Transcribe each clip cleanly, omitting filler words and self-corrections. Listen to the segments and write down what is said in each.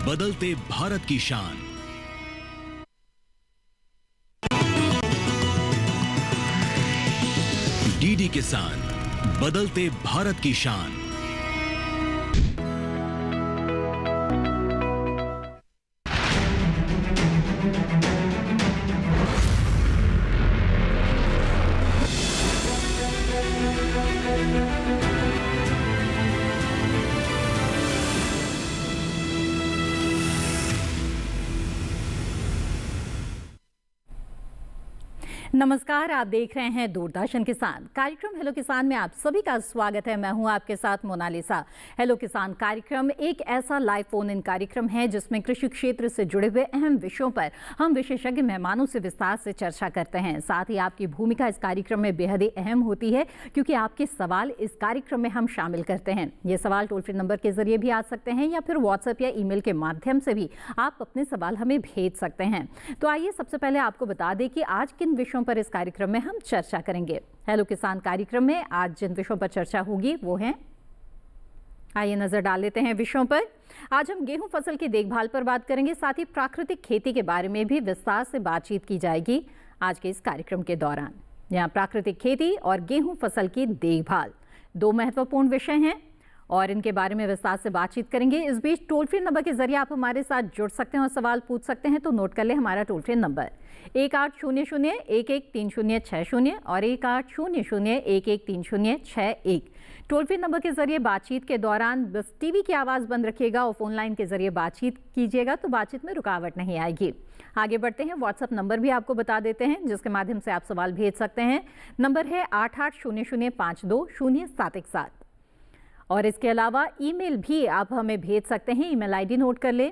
बदलते भारत की शान। डीडी किसान, बदलते भारत की शान। नमस्कार, आप देख रहे हैं दूरदर्शन किसान। कार्यक्रम हेलो किसान में आप सभी का स्वागत है। मैं हूं आपके साथ मोनालिसा। हेलो किसान कार्यक्रम एक ऐसा लाइव फोन इन कार्यक्रम है जिसमें कृषि क्षेत्र से जुड़े हुए अहम विषयों पर हम विशेषज्ञ मेहमानों से विस्तार से चर्चा करते हैं। साथ ही आपकी भूमिका इस कार्यक्रम में बेहद ही अहम होती है, क्योंकि आपके सवाल इस कार्यक्रम में हम शामिल करते हैं। ये सवाल टोल फ्री नंबर के जरिए भी आ सकते हैं या फिर व्हाट्सएप या ईमेल के माध्यम से भी आप अपने सवाल हमें भेज सकते हैं। तो आइए सबसे पहले आपको बता दें कि आज किन विषयों पर इस कार्यक्रम में हम चर्चा करेंगे। हेलो किसान कार्यक्रम में आज जिन विषयों पर चर्चा होगी वो हैं, आइए नजर डाल लेते हैं विषयों पर। आज हम गेहूं फसल की देखभाल पर बात करेंगे, साथ ही प्राकृतिक खेती के बारे में भी विस्तार से बातचीत की जाएगी आज के इस कार्यक्रम के दौरान। यहाँ प्राकृतिक खेती और गेहूं फसल की देखभाल दो महत्वपूर्ण विषय हैं और इनके बारे में विस्तार से बातचीत करेंगे। इस बीच टोल फ्री नंबर के जरिए आप हमारे साथ जुड़ सकते हैं और सवाल पूछ सकते हैं, तो नोट कर ले हमारा टोल फ्री नंबर 1800-113060 और 1800-113061। टोल फ्री नंबर के जरिए बातचीत के दौरान बस टीवी की आवाज़ बंद रखिएगा और फोन लाइन के जरिए बातचीत कीजिएगा, तो बातचीत में रुकावट नहीं आएगी। आगे बढ़ते हैं, व्हाट्सएप नंबर भी आपको बता देते हैं जिसके माध्यम से आप सवाल भेज सकते हैं। नंबर है 8800520717 और इसके अलावा ईमेल भी आप हमें भेज सकते हैं। ईमेल आईडी नोट कर ले,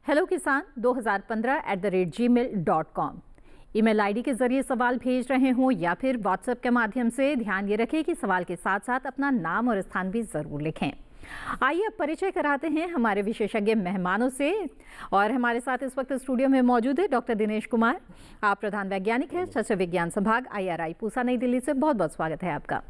hellokisan2015@gmail.com। ईमेल आईडी के जरिए सवाल भेज रहे हों या फिर व्हाट्सएप के माध्यम से, ध्यान ये रखें कि सवाल के साथ साथ अपना नाम और स्थान भी जरूर लिखें। आइए अब परिचय कराते हैं हमारे विशेषज्ञ मेहमानों से। और हमारे साथ इस वक्त स्टूडियो में मौजूद है डॉक्टर दिनेश कुमार। आप प्रधान वैज्ञानिक हैं शस्त्र विज्ञान संभाग, IRI पूसा, नई दिल्ली से। बहुत बहुत स्वागत है आपका।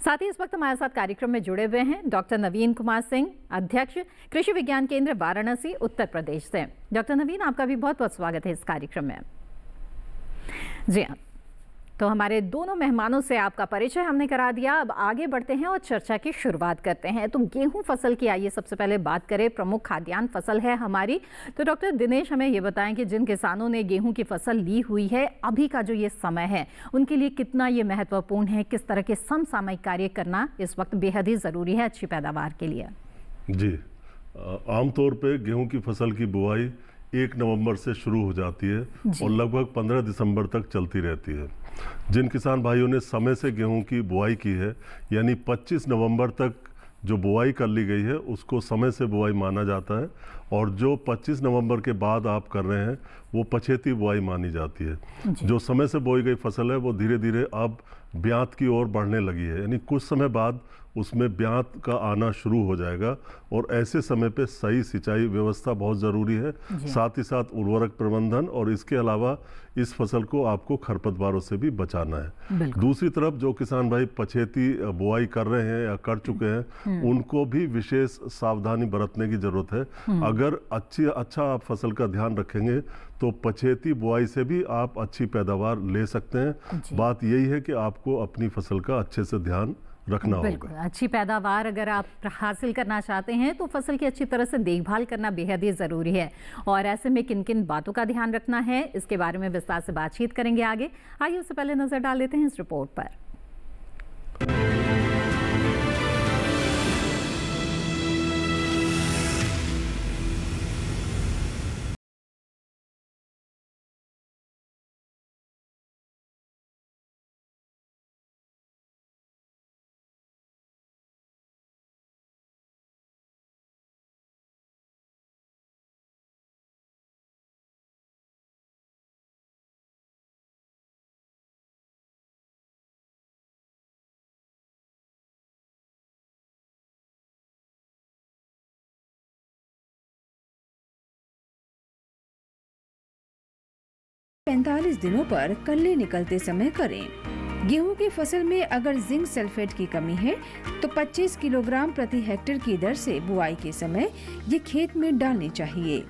साथ ही इस वक्त हमारे साथ कार्यक्रम में जुड़े हुए हैं डॉक्टर नवीन कुमार सिंह, अध्यक्ष कृषि विज्ञान केंद्र वाराणसी, उत्तर प्रदेश से। डॉक्टर नवीन, आपका भी बहुत बहुत स्वागत है इस कार्यक्रम में। जी हाँ, तो हमारे दोनों मेहमानों से आपका परिचय हमने करा दिया। अब आगे बढ़ते हैं और चर्चा की शुरुआत करते हैं। तो गेहूं फसल की आइए सबसे पहले बात करें, प्रमुख खाद्यान्न फसल है हमारी। तो डॉक्टर दिनेश, हमें ये बताएं कि जिन किसानों ने गेहूं की फसल ली हुई है, अभी का जो ये समय है उनके लिए कितना ये महत्वपूर्ण है, किस तरह के समसामयिक कार्य करना इस वक्त बेहद ही ज़रूरी है अच्छी पैदावार के लिए? जी, आमतौर पर गेहूँ की फसल की बुआई 1 नवंबर से शुरू हो जाती है और लगभग 15 दिसंबर तक चलती रहती है। जिन किसान भाइयों ने समय से गेहूं की बुआई की है, यानी 25 नवंबर तक जो बुआई कर ली गई है उसको समय से बुआई माना जाता है, और जो 25 नवंबर के बाद आप कर रहे हैं वो पछेती बुआई मानी जाती है। जो समय से बोई गई फसल है वो धीरे धीरे अब ब्यात की ओर बढ़ने लगी है, यानी कुछ समय बाद उसमें ब्यात का आना शुरू हो जाएगा। और ऐसे समय पे सही सिंचाई व्यवस्था बहुत ज़रूरी है, साथ ही साथ उर्वरक प्रबंधन, और इसके अलावा इस फसल को आपको खरपतवारों से भी बचाना है। दूसरी तरफ जो किसान भाई पछेती बुआई कर रहे हैं या कर चुके हैं, उनको भी विशेष सावधानी बरतने की ज़रूरत है। अगर अच्छा आप फसल का ध्यान रखेंगे तो पछेती बुआई से भी आप अच्छी पैदावार ले सकते हैं। बात यही है कि आपको अपनी फसल का अच्छे से ध्यान रखना होगा। अच्छी पैदावार अगर आप हासिल करना चाहते हैं तो फसल की अच्छी तरह से देखभाल करना बेहद ही ज़रूरी है। और ऐसे में किन किन बातों का ध्यान रखना है, इसके बारे में विस्तार से बातचीत करेंगे आगे। आइए उससे पहले नजर डाल लेते हैं इस रिपोर्ट पर। 45 दिनों पर कल्ले निकलते समय करें। गेहूं की फसल में अगर जिंक सल्फेट की कमी है तो 25 किलोग्राम प्रति हेक्टेयर की दर से बुआई के समय ये खेत में डालनी चाहिए।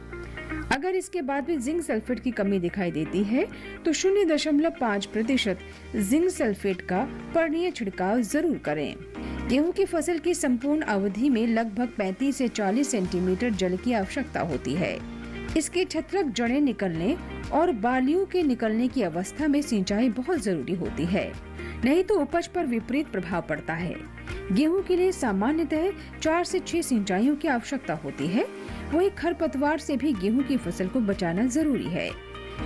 अगर इसके बाद भी जिंक सल्फेट की कमी दिखाई देती है तो 0.5% जिंक सल्फेट का पर्णीय छिड़काव जरूर करें। गेहूं की फसल की संपूर्ण अवधि में लगभग 35 से 40 सेंटीमीटर जल की आवश्यकता होती है। इसके छत्रक जड़ें निकलने और बालियों के निकलने की अवस्था में सिंचाई बहुत जरूरी होती है, नहीं तो उपज पर विपरीत प्रभाव पड़ता है। गेहूं के लिए सामान्यतः 4 से 6 सिंचाइयों की आवश्यकता होती है। वहीं खरपतवार से भी गेहूं की फसल को बचाना जरूरी है।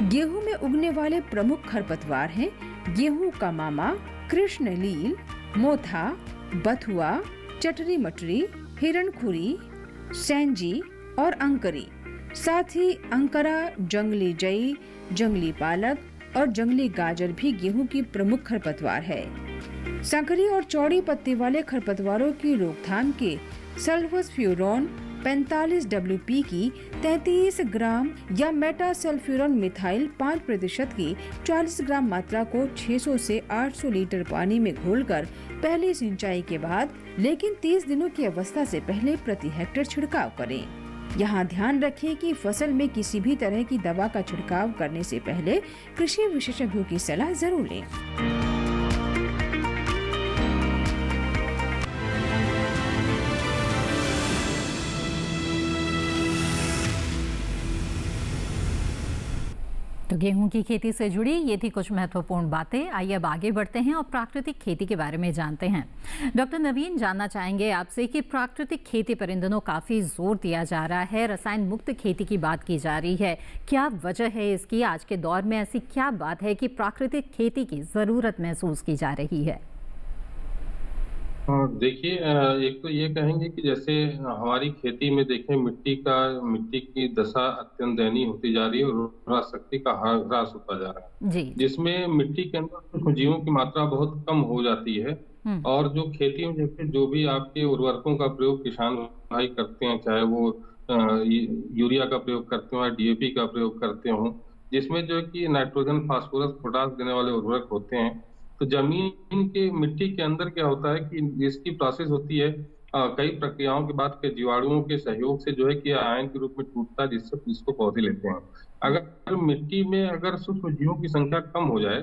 गेहूं में उगने वाले प्रमुख खरपतवार हैं गेहूं का मामा, कृष्णलील, मोथा, बथुआ, चटरी मटरी, हिरणखुरी, सैंजी और अंकरी। साथ ही अंकरा, जंगली जई, जंगली पालक और जंगली गाजर भी गेहूं की प्रमुख खरपतवार है। संकरी और चौड़ी पत्ती वाले खरपतवारों की रोकथाम के सल्फोस्फ्यूरॉन 45 WP की 33 ग्राम या मेटासल्फ्यूरॉन मिथाइल 5% की 40 ग्राम मात्रा को 600 से 800 लीटर पानी में घोलकर पहली सिंचाई के बाद लेकिन 30 दिनों की अवस्था से पहले प्रति हेक्टेयर छिड़काव करें। यहाँ ध्यान रखें कि फसल में किसी भी तरह की दवा का छिड़काव करने से पहले कृषि विशेषज्ञों की सलाह जरूर लें। तो गेहूं की खेती से जुड़ी ये थी कुछ महत्वपूर्ण बातें। आइए अब आगे बढ़ते हैं और प्राकृतिक खेती के बारे में जानते हैं। डॉक्टर नवीन, जानना चाहेंगे आपसे कि प्राकृतिक खेती पर इन दिनों काफ़ी जोर दिया जा रहा है, रसायन मुक्त खेती की बात की जा रही है। क्या वजह है इसकी? आज के दौर में ऐसी क्या बात है कि प्राकृतिक खेती की ज़रूरत महसूस की जा रही है? देखिए, एक तो ये कहेंगे कि जैसे हमारी खेती में देखें मिट्टी की दशा अत्यंत दयनीय होती जा रही है और उर्वरा शक्ति का ह्रास होता जा रहा है जी। जिसमें मिट्टी के अंदर सूक्ष्म जीवों की मात्रा बहुत कम हो जाती है। और जो खेती में जैसे जो भी आपके उर्वरकों का प्रयोग किसान भाई करते हैं, चाहे वो यूरिया का प्रयोग करते हो या DAP का प्रयोग करते हो, जिसमें जो है कि नाइट्रोजन, फास्फोरस, पोटास देने वाले उर्वरक होते हैं, तो जमीन के मिट्टी के अंदर क्या होता है कि इसकी प्रोसेस होती है कई प्रक्रियाओं के बाद के जीवाणुओं के सहयोग से जो है कि आयन के रूप में टूटता है, जिसको पौधे लेते हैं। अगर मिट्टी में अगर सूक्ष्म जीवों की संख्या कम हो जाए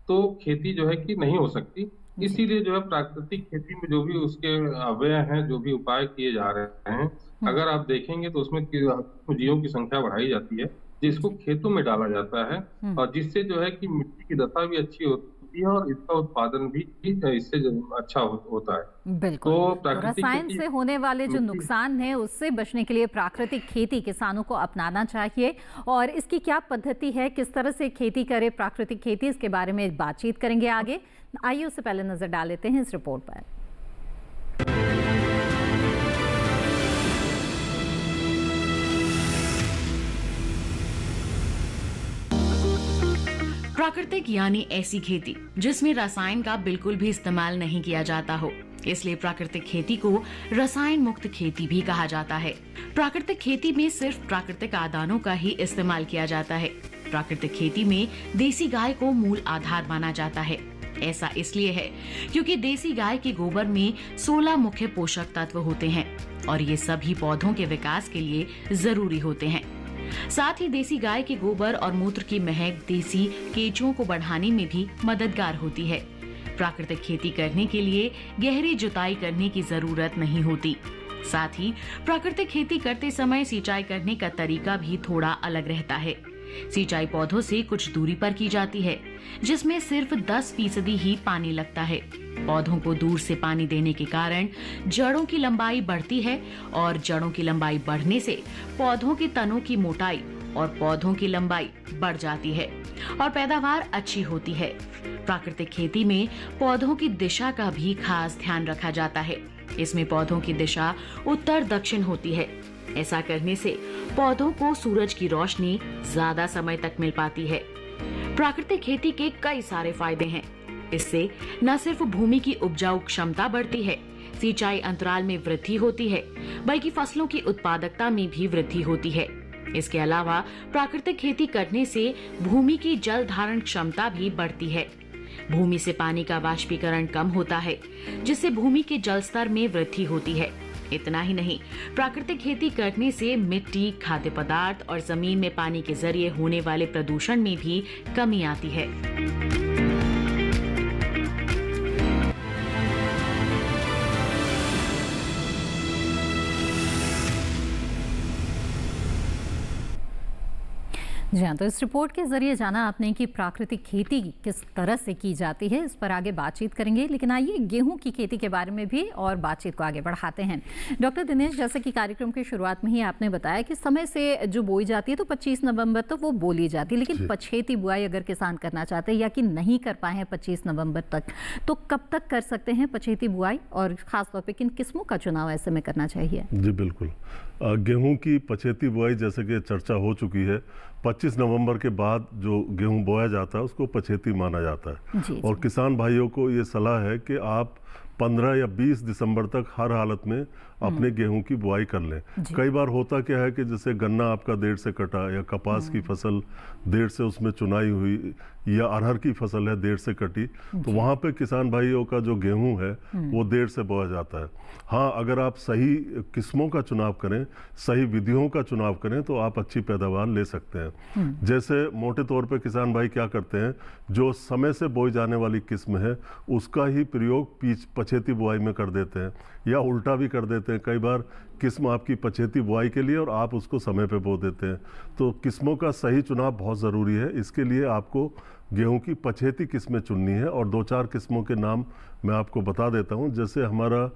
तो खेती जो है कि नहीं हो सकती। इसीलिए जो है प्राकृतिक खेती में जो भी उसके अव्यय हैं, जो भी उपाय किए जा रहे हैं, अगर आप देखेंगे तो उसमें जीवों की संख्या बढ़ाई जाती है, जिसको खेतों में डाला जाता है और जिससे जो है कि मिट्टी की दशा भी अच्छी होती है और इसका उत्पादन भी इससे अच्छा होता है। बिल्कुल। तो रसायन से होने वाले जो नुकसान है उससे बचने के लिए प्राकृतिक खेती किसानों को अपनाना चाहिए। और इसकी क्या पद्धति है, किस तरह से खेती करे प्राकृतिक खेती, इसके बारे में बातचीत करेंगे आगे। आइए उससे पहले नजर डाल लेते हैं इस रिपोर्ट पर। प्राकृतिक यानी ऐसी खेती जिसमें रसायन का बिल्कुल भी इस्तेमाल नहीं किया जाता हो, इसलिए प्राकृतिक खेती को रसायन मुक्त खेती भी कहा जाता है। प्राकृतिक खेती में सिर्फ प्राकृतिक आदानों का ही इस्तेमाल किया जाता है। प्राकृतिक खेती में देसी गाय को मूल आधार माना जाता है। ऐसा इसलिए है क्योंकि देसी गाय के गोबर में 16 मुख्य पोषक तत्व होते हैं और ये सभी पौधों के विकास के लिए जरूरी होते हैं। साथ ही देसी गाय के गोबर और मूत्र की महक देसी केंचुओं को बढ़ाने में भी मददगार होती है। प्राकृतिक खेती करने के लिए गहरी जुताई करने की जरूरत नहीं होती। साथ ही प्राकृतिक खेती करते समय सिंचाई करने का तरीका भी थोड़ा अलग रहता है। सिंचाई पौधों से कुछ दूरी पर की जाती है, जिसमें सिर्फ 10% ही पानी लगता है। पौधों को दूर से पानी देने के कारण जड़ों की लंबाई बढ़ती है और जड़ों की लंबाई बढ़ने से पौधों के तनों की मोटाई और पौधों की लंबाई बढ़ जाती है और पैदावार अच्छी होती है। प्राकृतिक खेती में पौधों की दिशा का भी खास ध्यान रखा जाता है। इसमें पौधों की दिशा उत्तर दक्षिण होती है। ऐसा करने से पौधों को सूरज की रोशनी ज्यादा समय तक मिल पाती है। प्राकृतिक खेती के कई सारे फायदे हैं। इससे न सिर्फ भूमि की उपजाऊ क्षमता बढ़ती है, सिंचाई अंतराल में वृद्धि होती है, बल्कि फसलों की उत्पादकता में भी वृद्धि होती है। इसके अलावा प्राकृतिक खेती करने से भूमि की जल धारण क्षमता भी बढ़ती है। भूमि से पानी का वाष्पीकरण कम होता है, जिससे भूमि के जल स्तर में वृद्धि होती है। इतना ही नहीं, प्राकृतिक खेती करने से मिट्टी, खाद्य पदार्थ और जमीन में पानी के जरिए होने वाले प्रदूषण में भी कमी आती है। जी हाँ, तो इस रिपोर्ट के जरिए जाना आपने कि प्राकृतिक खेती किस तरह से की जाती है, इस पर आगे बातचीत करेंगे। लेकिन आइए गेहूं की खेती के बारे में भी और बातचीत को आगे बढ़ाते हैं। डॉक्टर दिनेश, जैसे कि कार्यक्रम की शुरुआत में ही आपने बताया कि समय से जो बोई जाती है तो 25 नवंबर तक वो बोली जाती है, लेकिन पछेती बुआई अगर किसान करना चाहते हैं या कि नहीं कर पाए हैं 25 नवंबर तक, तो कब तक कर सकते हैं पछेती बुआई, और खासतौर पर किन किस्मों का चुनाव ऐसे में करना चाहिए? जी बिल्कुल, गेहूं की पछेती बुआई जैसे कि चर्चा हो चुकी है, 25 नवंबर के बाद जो गेहूं बोया जाता है उसको पछेती माना जाता है। जी, और किसान भाइयों को ये सलाह है कि आप 15 या 20 दिसंबर तक हर हालत में अपने गेहूं की बुआई कर लें। कई बार होता क्या है कि जैसे गन्ना आपका देर से कटा, या कपास की फसल देर से उसमें चुनाई हुई, या अरहर की फसल है देर से कटी, तो वहाँ पे किसान भाइयों का जो गेहूं है वो देर से बोया जाता है। हाँ, अगर आप सही किस्मों का चुनाव करें, सही विधियों का चुनाव करें, तो आप अच्छी पैदावार ले सकते हैं। जैसे मोटे तौर पे किसान भाई क्या करते हैं, जो समय से बोई जाने वाली किस्म है उसका ही प्रयोग पछेती बुआई में कर देते हैं, या उल्टा भी कर देते हैं। कई बार किस्म आपकी पछेती बुआई के लिए और आप उसको समय पे बो देते हैं। तो किस्मों का सही चुनाव बहुत ज़रूरी है। इसके लिए आपको गेहूं की पछेती किस्में चुननी है, और 2-4 किस्मों के नाम मैं आपको बता देता हूं। जैसे हमारा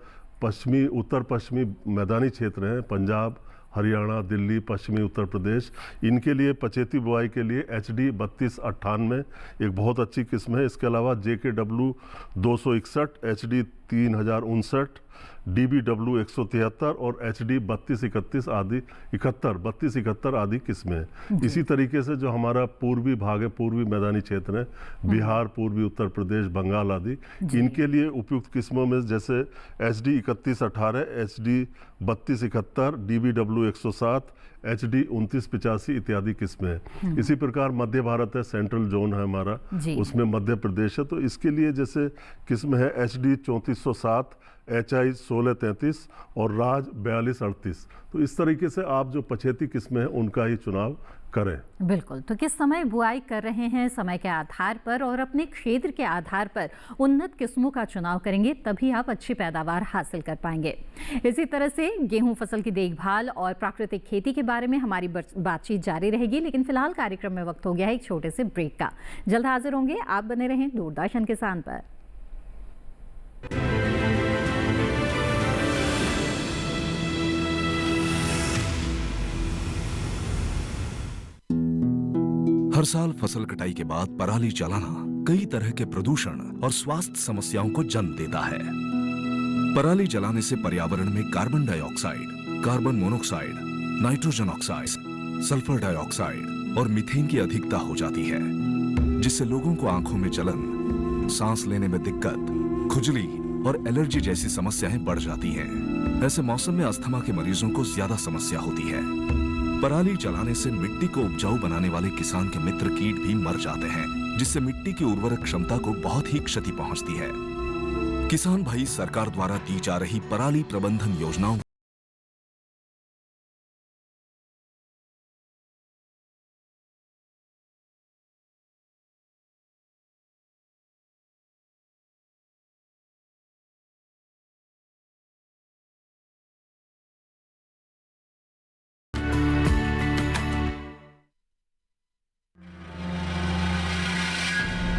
उत्तर पश्चिमी मैदानी क्षेत्र हैं, पंजाब, हरियाणा, दिल्ली, पश्चिमी उत्तर प्रदेश, इनके लिए पछेती बुआई के लिए HD 3298 एक बहुत अच्छी किस्म है। इसके अलावा JKW 261, HD 3059, DBW 173 और HD 3231 आदि 3271 आदि किस्में हैं। इसी तरीके से जो हमारा पूर्वी भाग है, पूर्वी मैदानी क्षेत्र है, बिहार, पूर्वी उत्तर प्रदेश, बंगाल आदि, इनके लिए उपयुक्त किस्मों में जैसे HD 3118, HD 3271, DBW 107, HD 2985 इत्यादि किस्में हैं। इसी प्रकार मध्य भारत है, सेंट्रल जोन है हमारा, उसमें मध्य प्रदेश है, तो इसके लिए जैसे किस्म है HD 3407, HI 1633 और राज 4238। तो इस तरीके से आप जो पछेती किस्में हैं उनका ही चुनाव करें। बिल्कुल, तो किस समय बुआई कर रहे हैं, समय के आधार पर और अपने क्षेत्र के आधार पर उन्नत किस्मों का चुनाव करेंगे, तभी आप अच्छी पैदावार हासिल कर पाएंगे। इसी तरह से गेहूं फसल की देखभाल और प्राकृतिक खेती के बारे में हमारी बातचीत जारी रहेगी, लेकिन फिलहाल कार्यक्रम में वक्त हो गया है एक छोटे से ब्रेक का। जल्द हाजिर होंगे, आप बने रहें दूरदर्शन किसान पर। हर साल फसल कटाई के बाद पराली जलाना कई तरह के प्रदूषण और स्वास्थ्य समस्याओं को जन्म देता है। पराली जलाने से पर्यावरण में carbon dioxide, carbon monoxide, nitrogen oxide, sulphur dioxide और मीथेन की अधिकता हो जाती है, जिससे लोगों को आंखों में जलन, सांस लेने में दिक्कत, खुजली और एलर्जी जैसी समस्याएं बढ़ जाती हैं। ऐसे मौसम में अस्थमा के मरीजों को ज्यादा समस्या होती है। पराली जलाने से मिट्टी को उपजाऊ बनाने वाले किसान के मित्र कीट भी मर जाते हैं, जिससे मिट्टी की उर्वरक क्षमता को बहुत ही क्षति पहुंचती है। किसान भाई सरकार द्वारा दी जा रही पराली प्रबंधन योजनाओं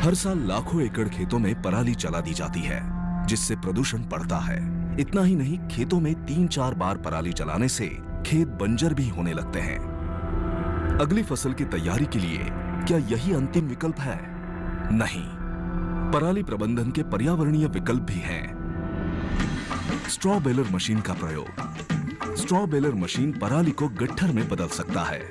हर साल लाखों एकड़ खेतों में पराली जला दी जाती है, जिससे प्रदूषण बढ़ता है। इतना ही नहीं, खेतों में 3-4 बार पराली जलाने से खेत बंजर भी होने लगते हैं। अगली फसल की तैयारी के लिए क्या यही अंतिम विकल्प है? नहीं, पराली प्रबंधन के पर्यावरणीय विकल्प भी हैं। स्ट्रॉ बेलर मशीन का प्रयोग। स्ट्रॉ बेलर मशीन पराली को गट्ठर में बदल सकता है।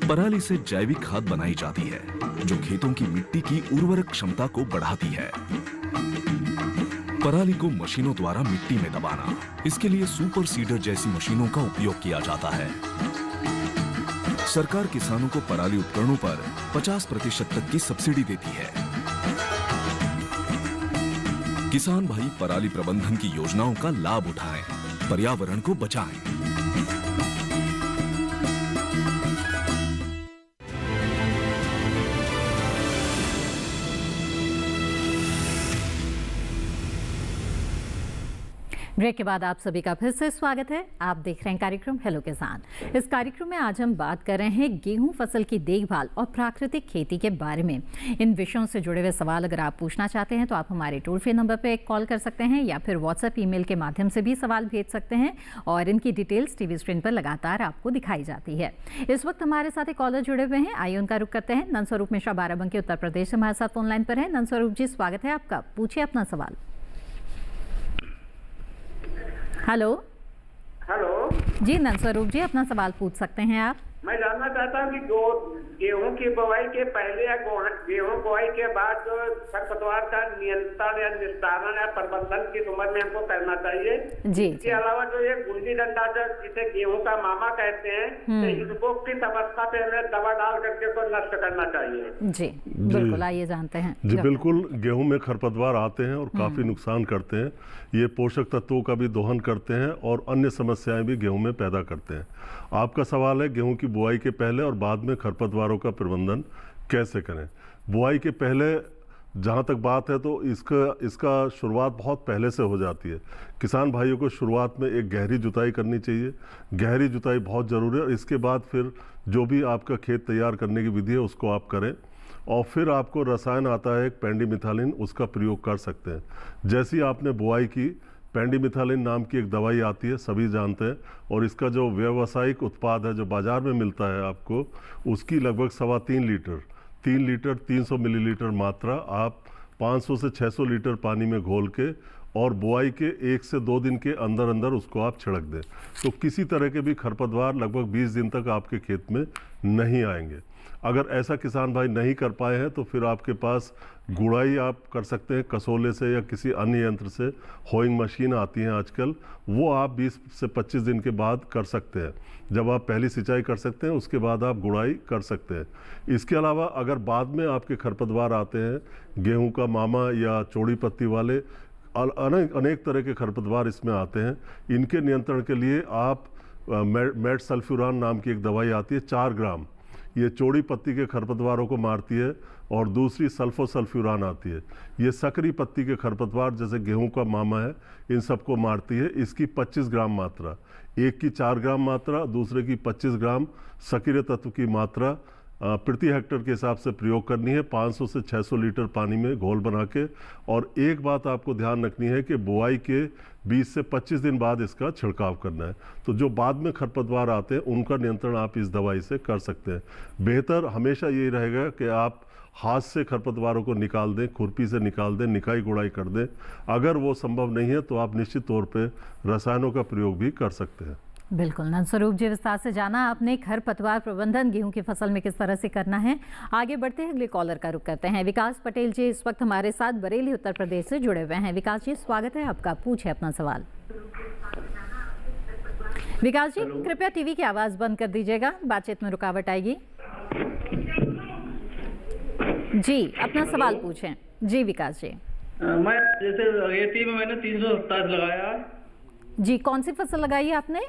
पराली से जैविक खाद बनाई जाती है, जो खेतों की मिट्टी की उर्वरक क्षमता को बढ़ाती है। पराली को मशीनों द्वारा मिट्टी में दबाना, इसके लिए सुपर सीडर जैसी मशीनों का उपयोग किया जाता है। सरकार किसानों को पराली उपकरणों पर 50% तक की सब्सिडी देती है। किसान भाई पराली प्रबंधन की योजनाओं का लाभ उठाएं, पर्यावरण को बचाएं। ब्रेक के बाद आप सभी का फिर से स्वागत है। आप देख रहे हैं कार्यक्रम हेलो किसान। इस कार्यक्रम में आज हम बात कर रहे हैं गेहूं फसल की देखभाल और प्राकृतिक खेती के बारे में। इन विषयों से जुड़े हुए सवाल अगर आप पूछना चाहते हैं तो आप हमारे टोल फ्री नंबर पर कॉल कर सकते हैं या फिर व्हाट्सएप ईमेल के माध्यम से भी सवाल भेज सकते हैं और इनकी डिटेल्स टीवी स्क्रीन पर लगातार आपको दिखाई जाती है। इस वक्त हमारे साथ एक कॉलर जुड़े हुए हैं, आइए उनका रुख करते हैं। नंदस्वरूप मिश्रा बाराबंकी उत्तर प्रदेश से हमारे साथ फोन लाइन पर है। नंदस्वरूप जी, स्वागत है आपका, पूछिए अपना सवाल। हेलो जी नंदस्वरूप जी, अपना सवाल पूछ सकते हैं आप। मैं जानना चाहता हूँ कि गेहूं की बुवाई के पहले या गेहूं बुवाई के बाद जो खरपतवार का नियंत्रण या निस्तारण या प्रबंधन किस उम्र में हमको करना चाहिए जी। इसके अलावा जो ये गुंडी डंडा जिसे गेहूं का मामा कहते हैं, तो इसको किस अवस्था पे हमें दवा डाल करके को नष्ट करना चाहिए? जी बिल्कुल, आइए जानते हैं। जी बिल्कुल, गेहूं में खरपतवार आते हैं और काफ़ी नुकसान करते हैं। ये पोषक तत्वों का भी दोहन करते हैं और अन्य समस्याएं भी गेहूं में पैदा करते हैं। आपका सवाल है गेहूं की बुआई के पहले और बाद में खरपतवारों का प्रबंधन कैसे करें। बुआई के पहले जहाँ तक बात है तो इसका शुरुआत बहुत पहले से हो जाती है। किसान भाइयों को शुरुआत में एक गहरी जुताई करनी चाहिए। गहरी जुताई बहुत ज़रूरी है और इसके बाद फिर जो भी आपका खेत तैयार करने की विधि है उसको आप करें और फिर आपको रसायन आता है एक पेंडिमिथालिन, उसका प्रयोग कर सकते हैं। जैसी आपने बुआई की, पेंडिमिथालिन नाम की एक दवाई आती है, सभी जानते हैं, और इसका जो व्यावसायिक उत्पाद है जो बाज़ार में मिलता है आपको, उसकी लगभग 3.25 लीटर 3 लीटर 300 मिलीलीटर मात्रा आप 500 से 600 लीटर पानी में घोल के और बुआई के 1 से 2 दिन के अंदर अंदर उसको आप छिड़क दें, तो किसी तरह के भी खरपतवार लगभग 20 दिन तक आपके खेत में नहीं आएंगे। अगर ऐसा किसान भाई नहीं कर पाए हैं तो फिर आपके पास गुड़ाई आप कर सकते हैं कसोले से या किसी अन्य यंत्र से। होइंग मशीन आती हैं आजकल, वो आप 20 से 25 दिन के बाद कर सकते हैं। जब आप पहली सिंचाई कर सकते हैं उसके बाद आप गुड़ाई कर सकते हैं। इसके अलावा अगर बाद में आपके खरपतवार आते हैं, गेहूं का मामा या चौड़ी पत्ती वाले अनेक तरह के खरपतवार इसमें आते हैं, इनके नियंत्रण के लिए आप मेट सल्फ्यूरान नाम की एक दवाई आती है 4 ग्राम, ये चौड़ी पत्ती के खरपतवारों को मारती है, और दूसरी सल्फोसल्फ्यूरान आती है, ये सकरी पत्ती के खरपतवार जैसे गेहूं का मामा है इन सबको मारती है। इसकी 25 ग्राम मात्रा, एक की 4 ग्राम मात्रा, दूसरे की 25 ग्राम सक्रिय तत्व की मात्रा प्रति हेक्टर के हिसाब से प्रयोग करनी है 500 से 600 लीटर पानी में घोल बना के। और एक बात आपको ध्यान रखनी है कि बुआई के 20 से 25 दिन बाद इसका छिड़काव करना है। तो जो बाद में खरपतवार आते हैं उनका नियंत्रण आप इस दवाई से कर सकते हैं। बेहतर हमेशा यही रहेगा कि आप हाथ से खरपतवारों को निकाल दें, खुरपी से निकाल दें, निकाई गुड़ाई कर दें। अगर वो संभव नहीं है तो आप निश्चित तौर पे रसायनों का प्रयोग भी कर सकते हैं। बिल्कुल, नंदस्वरूप जी, विस्तार से जाना आपने खरपतवार प्रबंधन गेहूं की फसल में किस तरह से करना है। आगे बढ़ते हैं, अगले कॉलर का रुख करते हैं। विकास पटेल जी इस वक्त हमारे साथ बरेली उत्तर प्रदेश से जुड़े हुए हैं। विकास जी, स्वागत है आपका, पूछे अपना सवाल। विकास जी, कृपया टीवी की आवाज बंद कर दीजिएगा, बातचीत में रुकावट आएगी। जी अपना सवाल पूछें। जी विकास जी। मैं जैसे अगेती में मैंने 327 लगाया। जी, कौन सी फसल लगाई है आपने?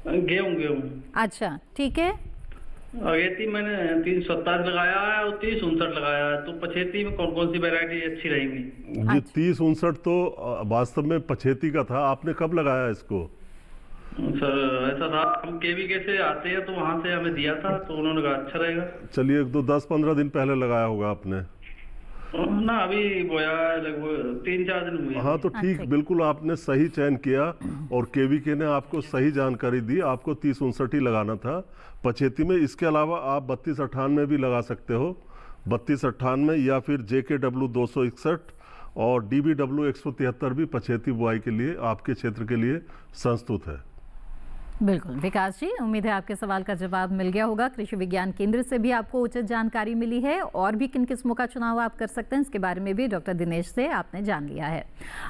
गेहूं। अच्छा, ठीक है। अगेती मैंने 327 लगाया है और 3059 लगाया है, तो पछेती में कौन कौन सी वैरायटी अच्छी रहेंगी? जी 3059 तो वास्तव में पछेती का था, आपने कब लगाया इसको? सर ऐसा था, हम केवीके से आते हैं तो वहाँ से हमें दिया था, तो उन्होंने कहा अच्छा रहेगा। चलिए 10-15 दिन पहले लगाया होगा आपने ना? अभी बोया लगभग 3-4 दिन हुए। हाँ तो ठीक, बिल्कुल आपने सही चयन किया और केवीके ने आपको सही जानकारी दी। आपको 3059 ही लगाना था पछेती में। इसके अलावा आप 3298 भी लगा सकते हो, 3298 या फिर JKW 261 और DBW 173 भी पछेती बुआई के लिए आपके क्षेत्र के लिए संस्तुत है। बिल्कुल विकास जी, उम्मीद है आपके सवाल का जवाब मिल गया होगा। कृषि विज्ञान केंद्र से भी आपको उचित जानकारी मिली है और भी किन किस्मों का चुनाव आप कर सकते हैं इसके बारे में भी डॉक्टर दिनेश से आपने जान लिया है।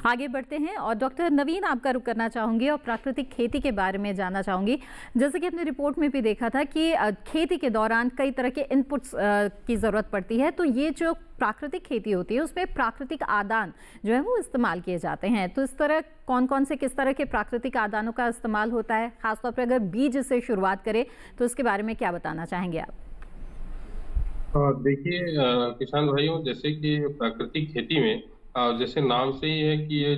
आगे बढ़ते हैं और डॉक्टर नवीन आपका रुख करना चाहूंगी और प्राकृतिक खेती के बारे में जानना चाहूंगी। जैसे कि अपने रिपोर्ट में भी देखा था कि खेती के दौरान कई तरह के इनपुट्स की ज़रूरत पड़ती है, तो ये जो प्राकृतिक खेती होती है उसमें प्राकृतिक आदान जो है वो इस्तेमाल किए जाते हैं, तो इस तरह कौन कौन से किस तरह के प्राकृतिक आदानों का इस्तेमाल होता है, खासतौर पर अगर बीज से शुरुआत करें तो इसके बारे में क्या बताना चाहेंगे आप? देखिए किसान भाइयों, जैसे कि प्राकृतिक खेती में जैसे नाम से ही है कि ये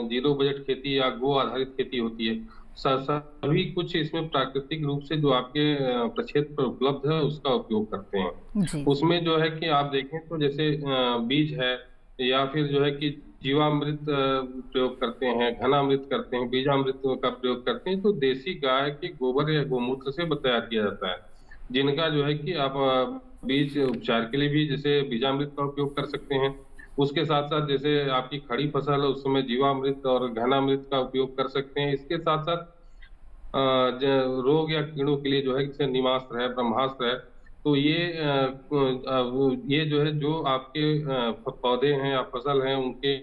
जीरो बजट खेती या गो आधारित खेती होती है। सभी कुछ इसमें प्राकृतिक रूप से जो आपके प्रक्षेत्र पर उपलब्ध है उसका उपयोग करते हैं। उसमें जो है कि आप देखें तो जैसे बीज है या फिर जो है कि जीवामृत प्रयोग करते हैं, घनामृत करते हैं, बीजामृत का प्रयोग करते हैं। तो देसी गाय के गोबर या गोमूत्र से तैयार किया जाता है, जिनका जो है कि आप बीज उपचार के लिए भी जैसे बीजामृत का उपयोग कर सकते हैं। उसके साथ साथ जैसे आपकी खड़ी फसल है उस समय जीवामृत और घनामृत का उपयोग कर सकते हैं। इसके साथ साथ रोग या कीड़ों के लिए जो है जैसे नीमास्त्र है, ब्रह्मास्त्र है, तो ये जो है जो आपके पौधे हैं या फसल हैं उनके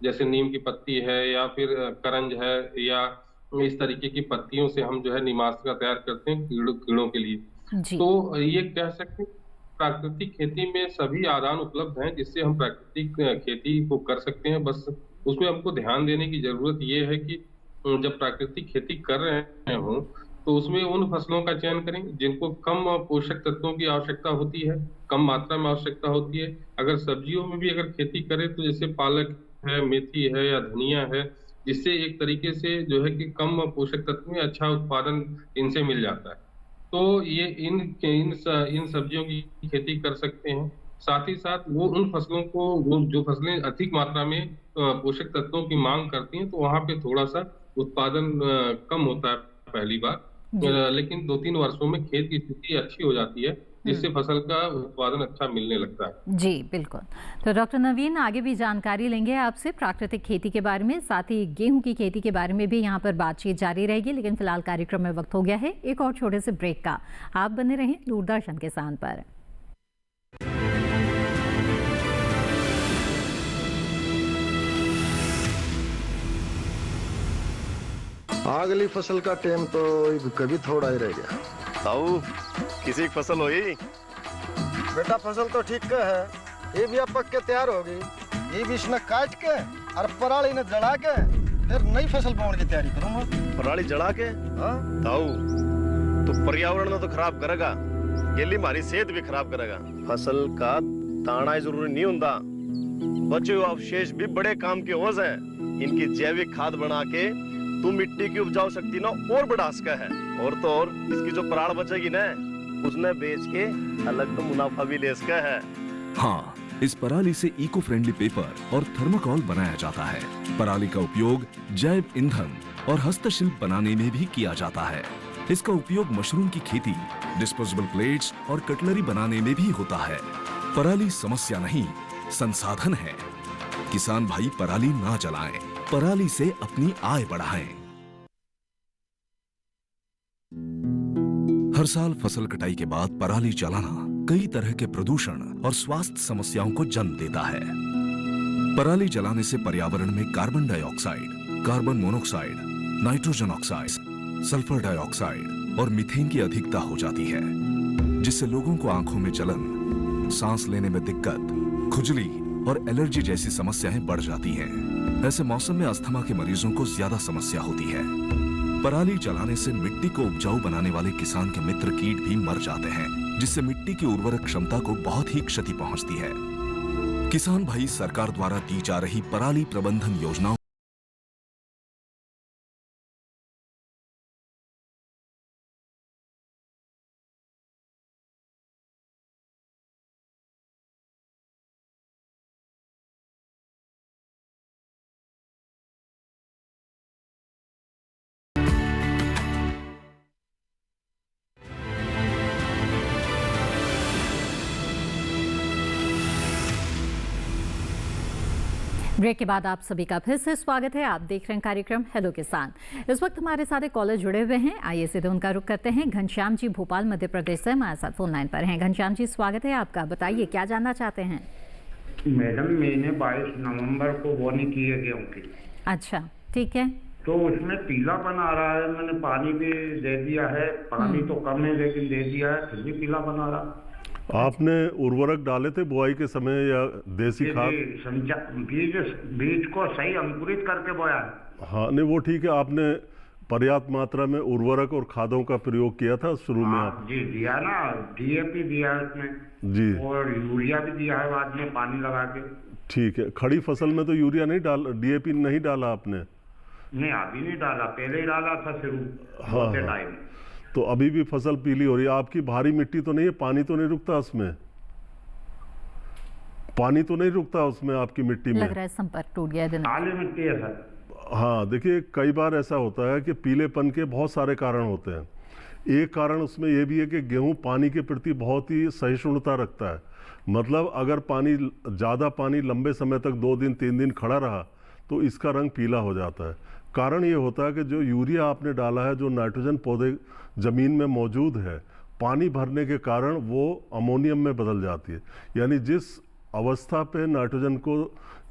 जैसे नीम की पत्ती है या फिर करंज है या इस तरीके की पत्तियों से हम जो है नीमास्त्र का तैयार करते हैं कीड़ों के लिए। तो ये कह सकते हैं प्राकृतिक खेती में सभी आदान उपलब्ध हैं जिससे हम प्राकृतिक खेती को कर सकते हैं। बस उसमें हमको ध्यान देने की जरूरत ये है कि जब प्राकृतिक खेती कर रहे हों तो उसमें उन फसलों का चयन करें जिनको कम पोषक तत्वों की आवश्यकता होती है, कम मात्रा में आवश्यकता होती है। अगर सब्जियों में भी अगर खेती करें तो जैसे पालक है, मेथी है या धनिया है, जिससे एक तरीके से जो है कि कम पोषक तत्व में अच्छा उत्पादन इनसे मिल जाता है। तो ये इन सब्जियों की खेती कर सकते हैं। साथ ही साथ वो उन फसलों को जो फसलें अधिक मात्रा में पोषक तत्वों की मांग करती हैं तो वहां पे थोड़ा सा उत्पादन कम होता है पहली बार, लेकिन 2-3 वर्षों में खेत की स्थिति अच्छी हो जाती है जिससे फसल का उत्पादन अच्छा मिलने लगता है। जी बिल्कुल। तो डॉक्टर नवीन आगे भी जानकारी लेंगे आपसे प्राकृतिक खेती के बारे में, साथ ही गेहूं की खेती के बारे में भी यहाँ पर बातचीत जारी रहेगी, लेकिन फिलहाल कार्यक्रम में वक्त हो गया है एक और छोटे से ब्रेक का। आप बने रहें दूरदर्शन किसान पर। अगली फसल का टाइम तो कभी थोड़ा ही रह गया। ताऊ किसी की फसल हुई? बेटा फसल तो ठीक है, ये भी अब पक के तैयार होगी। ये भी इसने काट के और पराली ने जड़ा के फिर नई फसल बोने की तैयारी करूंगा। पराली जड़ा के? हाँ ताऊ तो पर्यावरण में तो खराब करेगा, ये लिए हमारी सेहत भी खराब करेगा। फसल का ताना ही जरूरी नहीं होता, बचे हुए अवशेष भी बड़े काम के होज हैं। इनकी जैविक खाद बना के तू मिट्टी की उपजाऊ शक्ति ना और बढ़ा सका है, और तो और इसकी जो पराल बचेगी ना उसने बेच के अलग तो मुनाफा भी ले सका है। हाँ, इस पराली से इको फ्रेंडली पेपर और थर्मोकोल बनाया जाता है। पराली का उपयोग जैव ईंधन और हस्तशिल्प बनाने में भी किया जाता है। इसका उपयोग मशरूम की खेती, डिस्पोजेबल प्लेट्स और कटलरी बनाने में भी होता है। पराली समस्या नहीं, संसाधन है। किसान भाई पराली ना जलाएं, पराली से अपनी आय बढ़ाएं। हर साल फसल कटाई के बाद पराली जलाना कई तरह के प्रदूषण और स्वास्थ्य समस्याओं को जन्म देता है। पराली जलाने से पर्यावरण में carbon dioxide, carbon monoxide, nitrogen oxide, sulphur dioxide और मीथेन की अधिकता हो जाती है, जिससे लोगों को आंखों में जलन, सांस लेने में दिक्कत, खुजली और एलर्जी जैसी समस्याएं बढ़ जाती हैं। ऐसे मौसम में अस्थमा के मरीजों को ज्यादा समस्या होती है। पराली जलाने से मिट्टी को उपजाऊ बनाने वाले किसान के मित्र कीट भी मर जाते हैं, जिससे मिट्टी की उर्वरक क्षमता को बहुत ही क्षति पहुंचती है। किसान भाई सरकार द्वारा दी जा रही पराली प्रबंधन योजनाओं ब्रेक के बाद आप सभी का फिर से स्वागत है। आप देख रहे हैं कार्यक्रम हेलो किसान। इस वक्त हमारे साथ एक कॉलर जुड़े हुए हैं, आइए सीधे उनका रुख करते हैं। घनश्याम जी भोपाल मध्य प्रदेश से हमारे साथ फोन लाइन पर हैं। घनश्याम जी स्वागत है आपका, बताइए क्या जानना चाहते हैं? मैडम मैंने 22 नवंबर को बोनी की है गेहूँ की। अच्छा ठीक है। तो उसमें पीलापन आ रहा है, मैंने पानी भी दे दिया है, पानी तो कम है लेकिन दे दिया है, फिर भी पीलापन आ रहा। आपने उर्वरक डाले थे बुआई के समय या देसी खाद? बीज को सही अंकुरित करके बोया। हाँ, नहीं वो ठीक है। आपने पर्याप्त मात्रा में उर्वरक और खादों का प्रयोग किया था शुरू में? आप जी दिया ना, डीएपी दिया है उसमें जी, और यूरिया भी दिया है बाद में पानी लगा के। ठीक है। खड़ी फसल में तो यूरिया नहीं डीएपी नहीं डाला आपने? नहीं, अभी नहीं डाला, पहले ही डाला था शुरू होते टाइम। तो अभी भी फसल पीली हो रही है। आपकी भारी मिट्टी तो नहीं है? पानी तो नहीं रुकता उसमें? पानी तो नहीं रुकता उसमें आपकी मिट्टी में? लग रहा है संपर्क टूट गया। काली मिट्टी है सर। हाँ, देखिए कई बार ऐसा होता है कि पीलेपन के बहुत सारे कारण होते हैं। एक कारण उसमें यह भी है कि गेहूं पानी के प्रति बहुत ही सहिष्णुता रखता है। मतलब अगर ज़्यादा पानी लंबे समय तक 2 दिन 3 दिन खड़ा रहा तो इसका रंग पीला हो जाता है। कारण ये होता है कि जो यूरिया आपने डाला है, जो नाइट्रोजन पौधे ज़मीन में मौजूद है, पानी भरने के कारण वो अमोनियम में बदल जाती है। यानी जिस अवस्था पे नाइट्रोजन को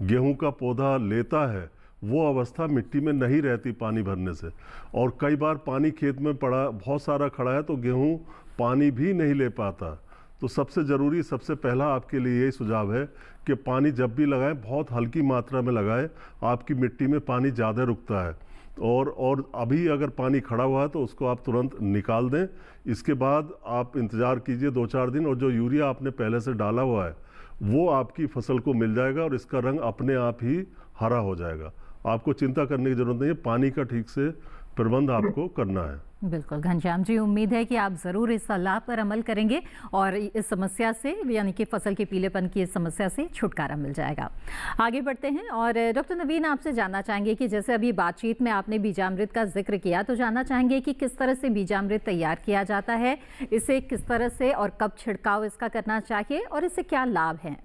गेहूं का पौधा लेता है वो अवस्था मिट्टी में नहीं रहती पानी भरने से। और कई बार पानी खेत में पड़ा बहुत सारा खड़ा है तो गेहूं पानी भी नहीं ले पाता। तो सबसे ज़रूरी, सबसे पहला आपके लिए यही सुझाव है कि पानी जब भी लगाएं बहुत हल्की मात्रा में लगाएं। आपकी मिट्टी में पानी ज़्यादा रुकता है। और अभी अगर पानी खड़ा हुआ है तो उसको आप तुरंत निकाल दें। इसके बाद आप इंतज़ार कीजिए 2-4 दिन, और जो यूरिया आपने पहले से डाला हुआ है वो आपकी फसल को मिल जाएगा और इसका रंग अपने आप ही हरा हो जाएगा। आपको चिंता करने की ज़रूरत नहीं है। पानी का ठीक से प्रबंध आपको करना है। बिल्कुल घनश्याम जी, उम्मीद है कि आप ज़रूर इस सलाह पर अमल करेंगे और इस समस्या से, यानी कि फसल के पीलेपन की इस समस्या से छुटकारा मिल जाएगा। आगे बढ़ते हैं और डॉक्टर नवीन, आपसे जानना चाहेंगे कि जैसे अभी बातचीत में आपने बीजामृत का जिक्र किया, तो जानना चाहेंगे कि किस तरह से बीजामृत तैयार किया जाता है, इसे किस तरह से और कब छिड़काव इसका करना चाहिए और इससे क्या लाभ हैं?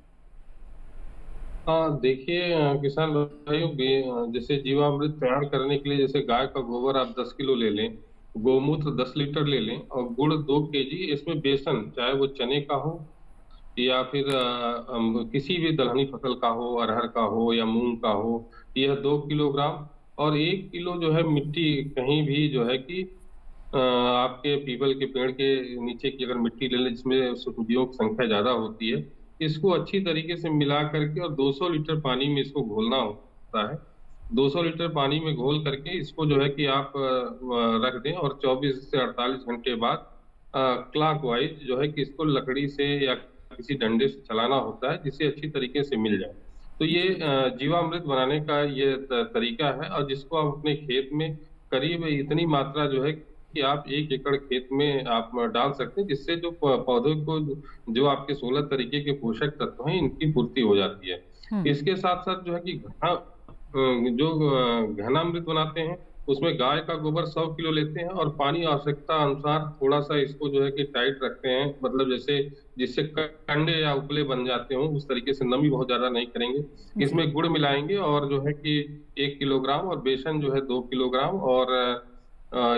देखिए किसान भाइयों, जैसे जीवामृत तैयार करने के लिए जैसे गाय का गोबर आप 10 किलो ले लें, गोमूत्र 10 लीटर ले लें और गुड़ 2 केजी, इसमें बेसन चाहे वो चने का हो या फिर किसी भी दलहनी फसल का हो, अरहर का हो या मूंग का हो, यह 2 किलोग्राम। और 1 किलो जो है मिट्टी, कहीं भी जो है कि आपके पीपल के पेड़ के नीचे की अगर मिट्टी ले लें जिसमें सूक्ष्मजीवों की संख्या ज्यादा होती है, इसको अच्छी तरीके से मिला करके और 200 लीटर पानी में इसको घोलना होता है। 200 लीटर पानी में घोल करके इसको जो है कि आप रख दें और 24 से 48 घंटे बाद क्लॉकवाइज जो है कि इसको लकड़ी से या किसी डंडे से चलाना होता है जिससे अच्छी तरीके से मिल जाए। तो ये जीवामृत बनाने का ये तरीका है, और जिसको आप अपने खेत में करीब इतनी मात्रा जो है कि आप 1 एकड़ खेत में आप डाल सकते हैं, जिससे जो पौधों को जो आपके 16 तरीके के पोषक तत्व हैं इनकी पूर्ति हो जाती है। इसके साथ साथ जो है कि घनामृत बनाते हैं उसमें गाय का गोबर 100 किलो लेते हैं और पानी आवश्यकता अनुसार थोड़ा सा इसको जो है कि टाइट रखते हैं, मतलब जैसे जिससे कंडे या उपले बन जाते हों उस तरीके से, नमी बहुत ज्यादा नहीं करेंगे। इसमें गुड़ मिलाएंगे और जो है कि 1 किलोग्राम और बेसन जो है 2 किलोग्राम, और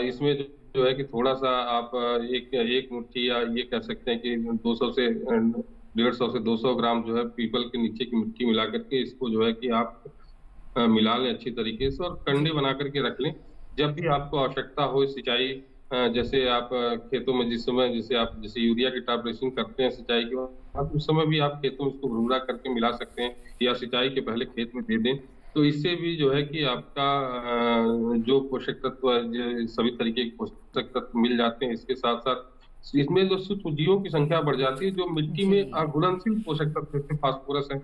इसमें जो है कि थोड़ा सा आप एक मुट्ठी या ये कह सकते हैं कि 200 से 150 से 200 ग्राम जो है पीपल के नीचे की मिट्टी मिला करके इसको जो है कि आप मिला लें अच्छी तरीके से और कंडे बना करके रख लें। जब भी आपको आवश्यकता हो सिंचाई, जैसे आप खेतों में जिस समय जैसे यूरिया की टॉप ड्रेसिंग करते हैं सिंचाई के बाद, उस समय भी आप खेतों में इसको भुरभुरा करके मिला सकते हैं या सिंचाई के पहले खेत में दे दें। तो इससे भी जो है कि आपका जो पोषक तत्व सभी तरीके के पोषक तत्व मिल जाते हैं। इसके साथ साथ इसमें जो सूक्ष्मजीवों की संख्या बढ़ जाती है जो मिट्टी में घुलनशील पोषक तत्व जैसे फास्फोरस है,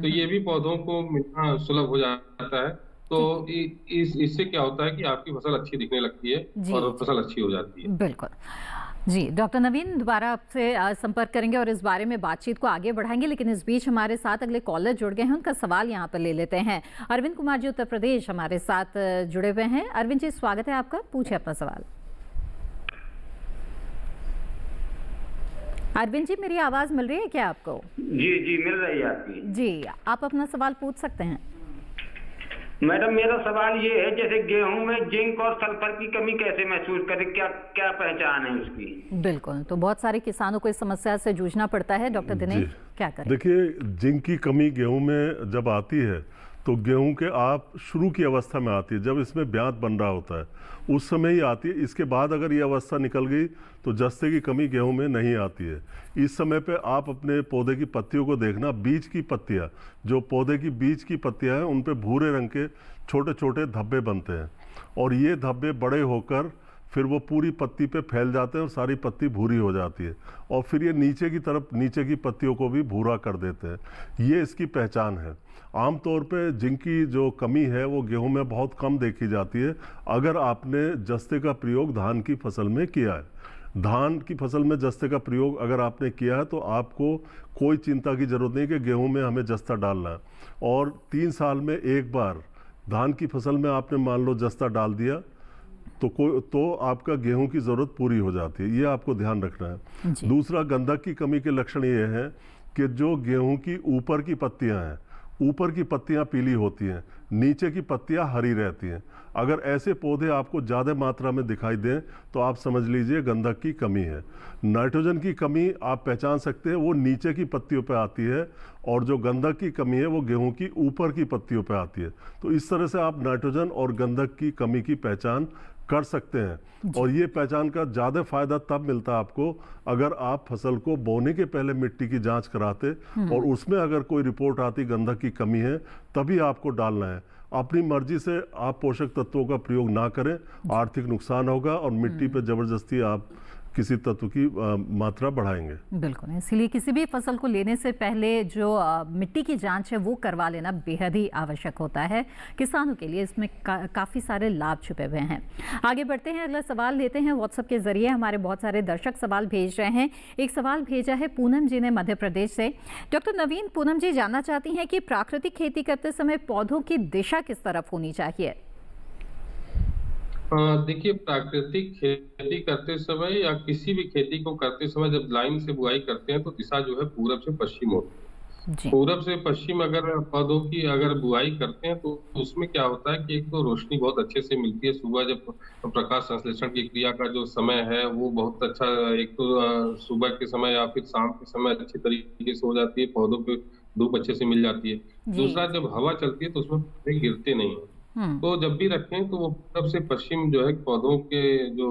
तो ये भी पौधों को मिलना सुलभ हो जाता है। तो इससे क्या होता है कि आपकी फसल अच्छी दिखने लगती है और फसल अच्छी हो जाती है। बिल्कुल जी। डॉक्टर नवीन, दोबारा आपसे संपर्क करेंगे और इस बारे में बातचीत को आगे बढ़ाएंगे, लेकिन इस बीच हमारे साथ अगले कॉलर जुड़ गए हैं, उनका सवाल यहाँ पर ले लेते हैं। अरविंद कुमार जी उत्तर प्रदेश हमारे साथ जुड़े हुए हैं। अरविंद जी, स्वागत है आपका, पूछे अपना सवाल। अरविंद जी, मेरी आवाज मिल रही है क्या आपको? जी मिल रही है आपकी। जी, आप अपना सवाल पूछ सकते हैं। मैडम, मेरा सवाल ये है, जैसे गेहूं में जिंक और सल्फर की कमी कैसे महसूस करें, क्या पहचान है उसकी? बिल्कुल, तो बहुत सारे किसानों को इस समस्या से जूझना पड़ता है। डॉक्टर दिनेश, क्या करें? देखिए, जिंक की कमी गेहूं में जब आती है तो गेहूं के आप शुरू की अवस्था में आती है, जब इसमें ब्यात बन रहा होता है उस समय ही आती है। इसके बाद अगर ये अवस्था निकल गई तो जस्ते की कमी गेहूं में नहीं आती है। इस समय पे आप अपने पौधे की पत्तियों को देखना, बीज की पत्तियां, जो पौधे की बीज की पत्तियां हैं उन पे भूरे रंग के छोटे छोटे धब्बे बनते हैं और ये धब्बे बड़े होकर फिर वो पूरी पत्ती पे फैल जाते हैं और सारी पत्ती भूरी हो जाती है और फिर ये नीचे की तरफ नीचे की पत्तियों को भी भूरा कर देते हैं। ये इसकी पहचान है। आमतौर पे जिनकी जो कमी है वो गेहूं में बहुत कम देखी जाती है अगर आपने जस्ते का प्रयोग धान की फसल में किया है। धान की फसल में जस्ते का प्रयोग अगर आपने किया है तो आपको कोई चिंता की जरूरत नहीं कि गेहूं में हमें जस्ता डालना है। और 3 साल में एक बार धान की फसल में आपने मान लो जस्ता डाल दिया तो आपका गेहूं की ज़रूरत पूरी हो जाती है। ये आपको ध्यान रखना है। दूसरा, गंधक की कमी के लक्षण ये हैं कि जो गेहूं की ऊपर की पत्तियां हैं, ऊपर की पत्तियां पीली होती हैं, नीचे की पत्तियां हरी रहती हैं। अगर ऐसे पौधे आपको ज़्यादा मात्रा में दिखाई दें तो आप समझ लीजिए गंधक की कमी है। नाइट्रोजन की कमी आप पहचान सकते हैं, वो नीचे की पत्तियों पे आती है और जो गंधक की कमी है वो गेहूं की ऊपर की पत्तियों पे आती है। तो इस तरह से आप नाइट्रोजन और गंधक की कमी की पहचान कर सकते हैं और ये पहचान का ज़्यादा फायदा तब मिलता है आपको अगर आप फसल को बोने के पहले मिट्टी की जांच कराते और उसमें अगर कोई रिपोर्ट आती गंधक की कमी है तभी आपको डालना है। अपनी मर्जी से आप पोषक तत्वों का प्रयोग ना करें, आर्थिक नुकसान होगा और मिट्टी पे जबरदस्ती आप किसी तत्व की मात्रा बढ़ाएंगे। बिल्कुल, इसलिए किसी भी फसल को लेने से पहले जो मिट्टी की जांच है वो करवा लेना बेहद ही आवश्यक होता है। किसानों के लिए इसमें काफ़ी सारे लाभ छुपे हुए हैं। आगे बढ़ते हैं, अगला सवाल लेते हैं। व्हाट्सएप के जरिए हमारे बहुत सारे दर्शक सवाल भेज रहे हैं। एक सवाल भेजा है पूनम जी ने मध्य प्रदेश से। डॉक्टर नवीन, पूनम जी जानना चाहती हैं कि प्राकृतिक खेती करते समय पौधों की दिशा किस तरफ होनी चाहिए? देखिए, प्राकृतिक खेती करते समय या किसी भी खेती को करते समय जब लाइन से बुआई करते हैं तो दिशा जो है पूरब से पश्चिम होती है। पूरब से पश्चिम अगर पौधों की अगर बुआई करते हैं तो उसमें क्या होता है कि एक तो रोशनी बहुत अच्छे से मिलती है। सुबह जब प्रकाश संश्लेषण की क्रिया का जो समय है वो बहुत अच्छा, एक तो सुबह के समय या फिर शाम के समय अच्छी तरीके से हो जाती है, पौधों पे धूप अच्छे से मिल जाती है। दूसरा, जब हवा चलती है तो उसमें पौधे गिरते नहीं है। तो जब भी रखें तो वो पूरब से पश्चिम जो है पौधों के जो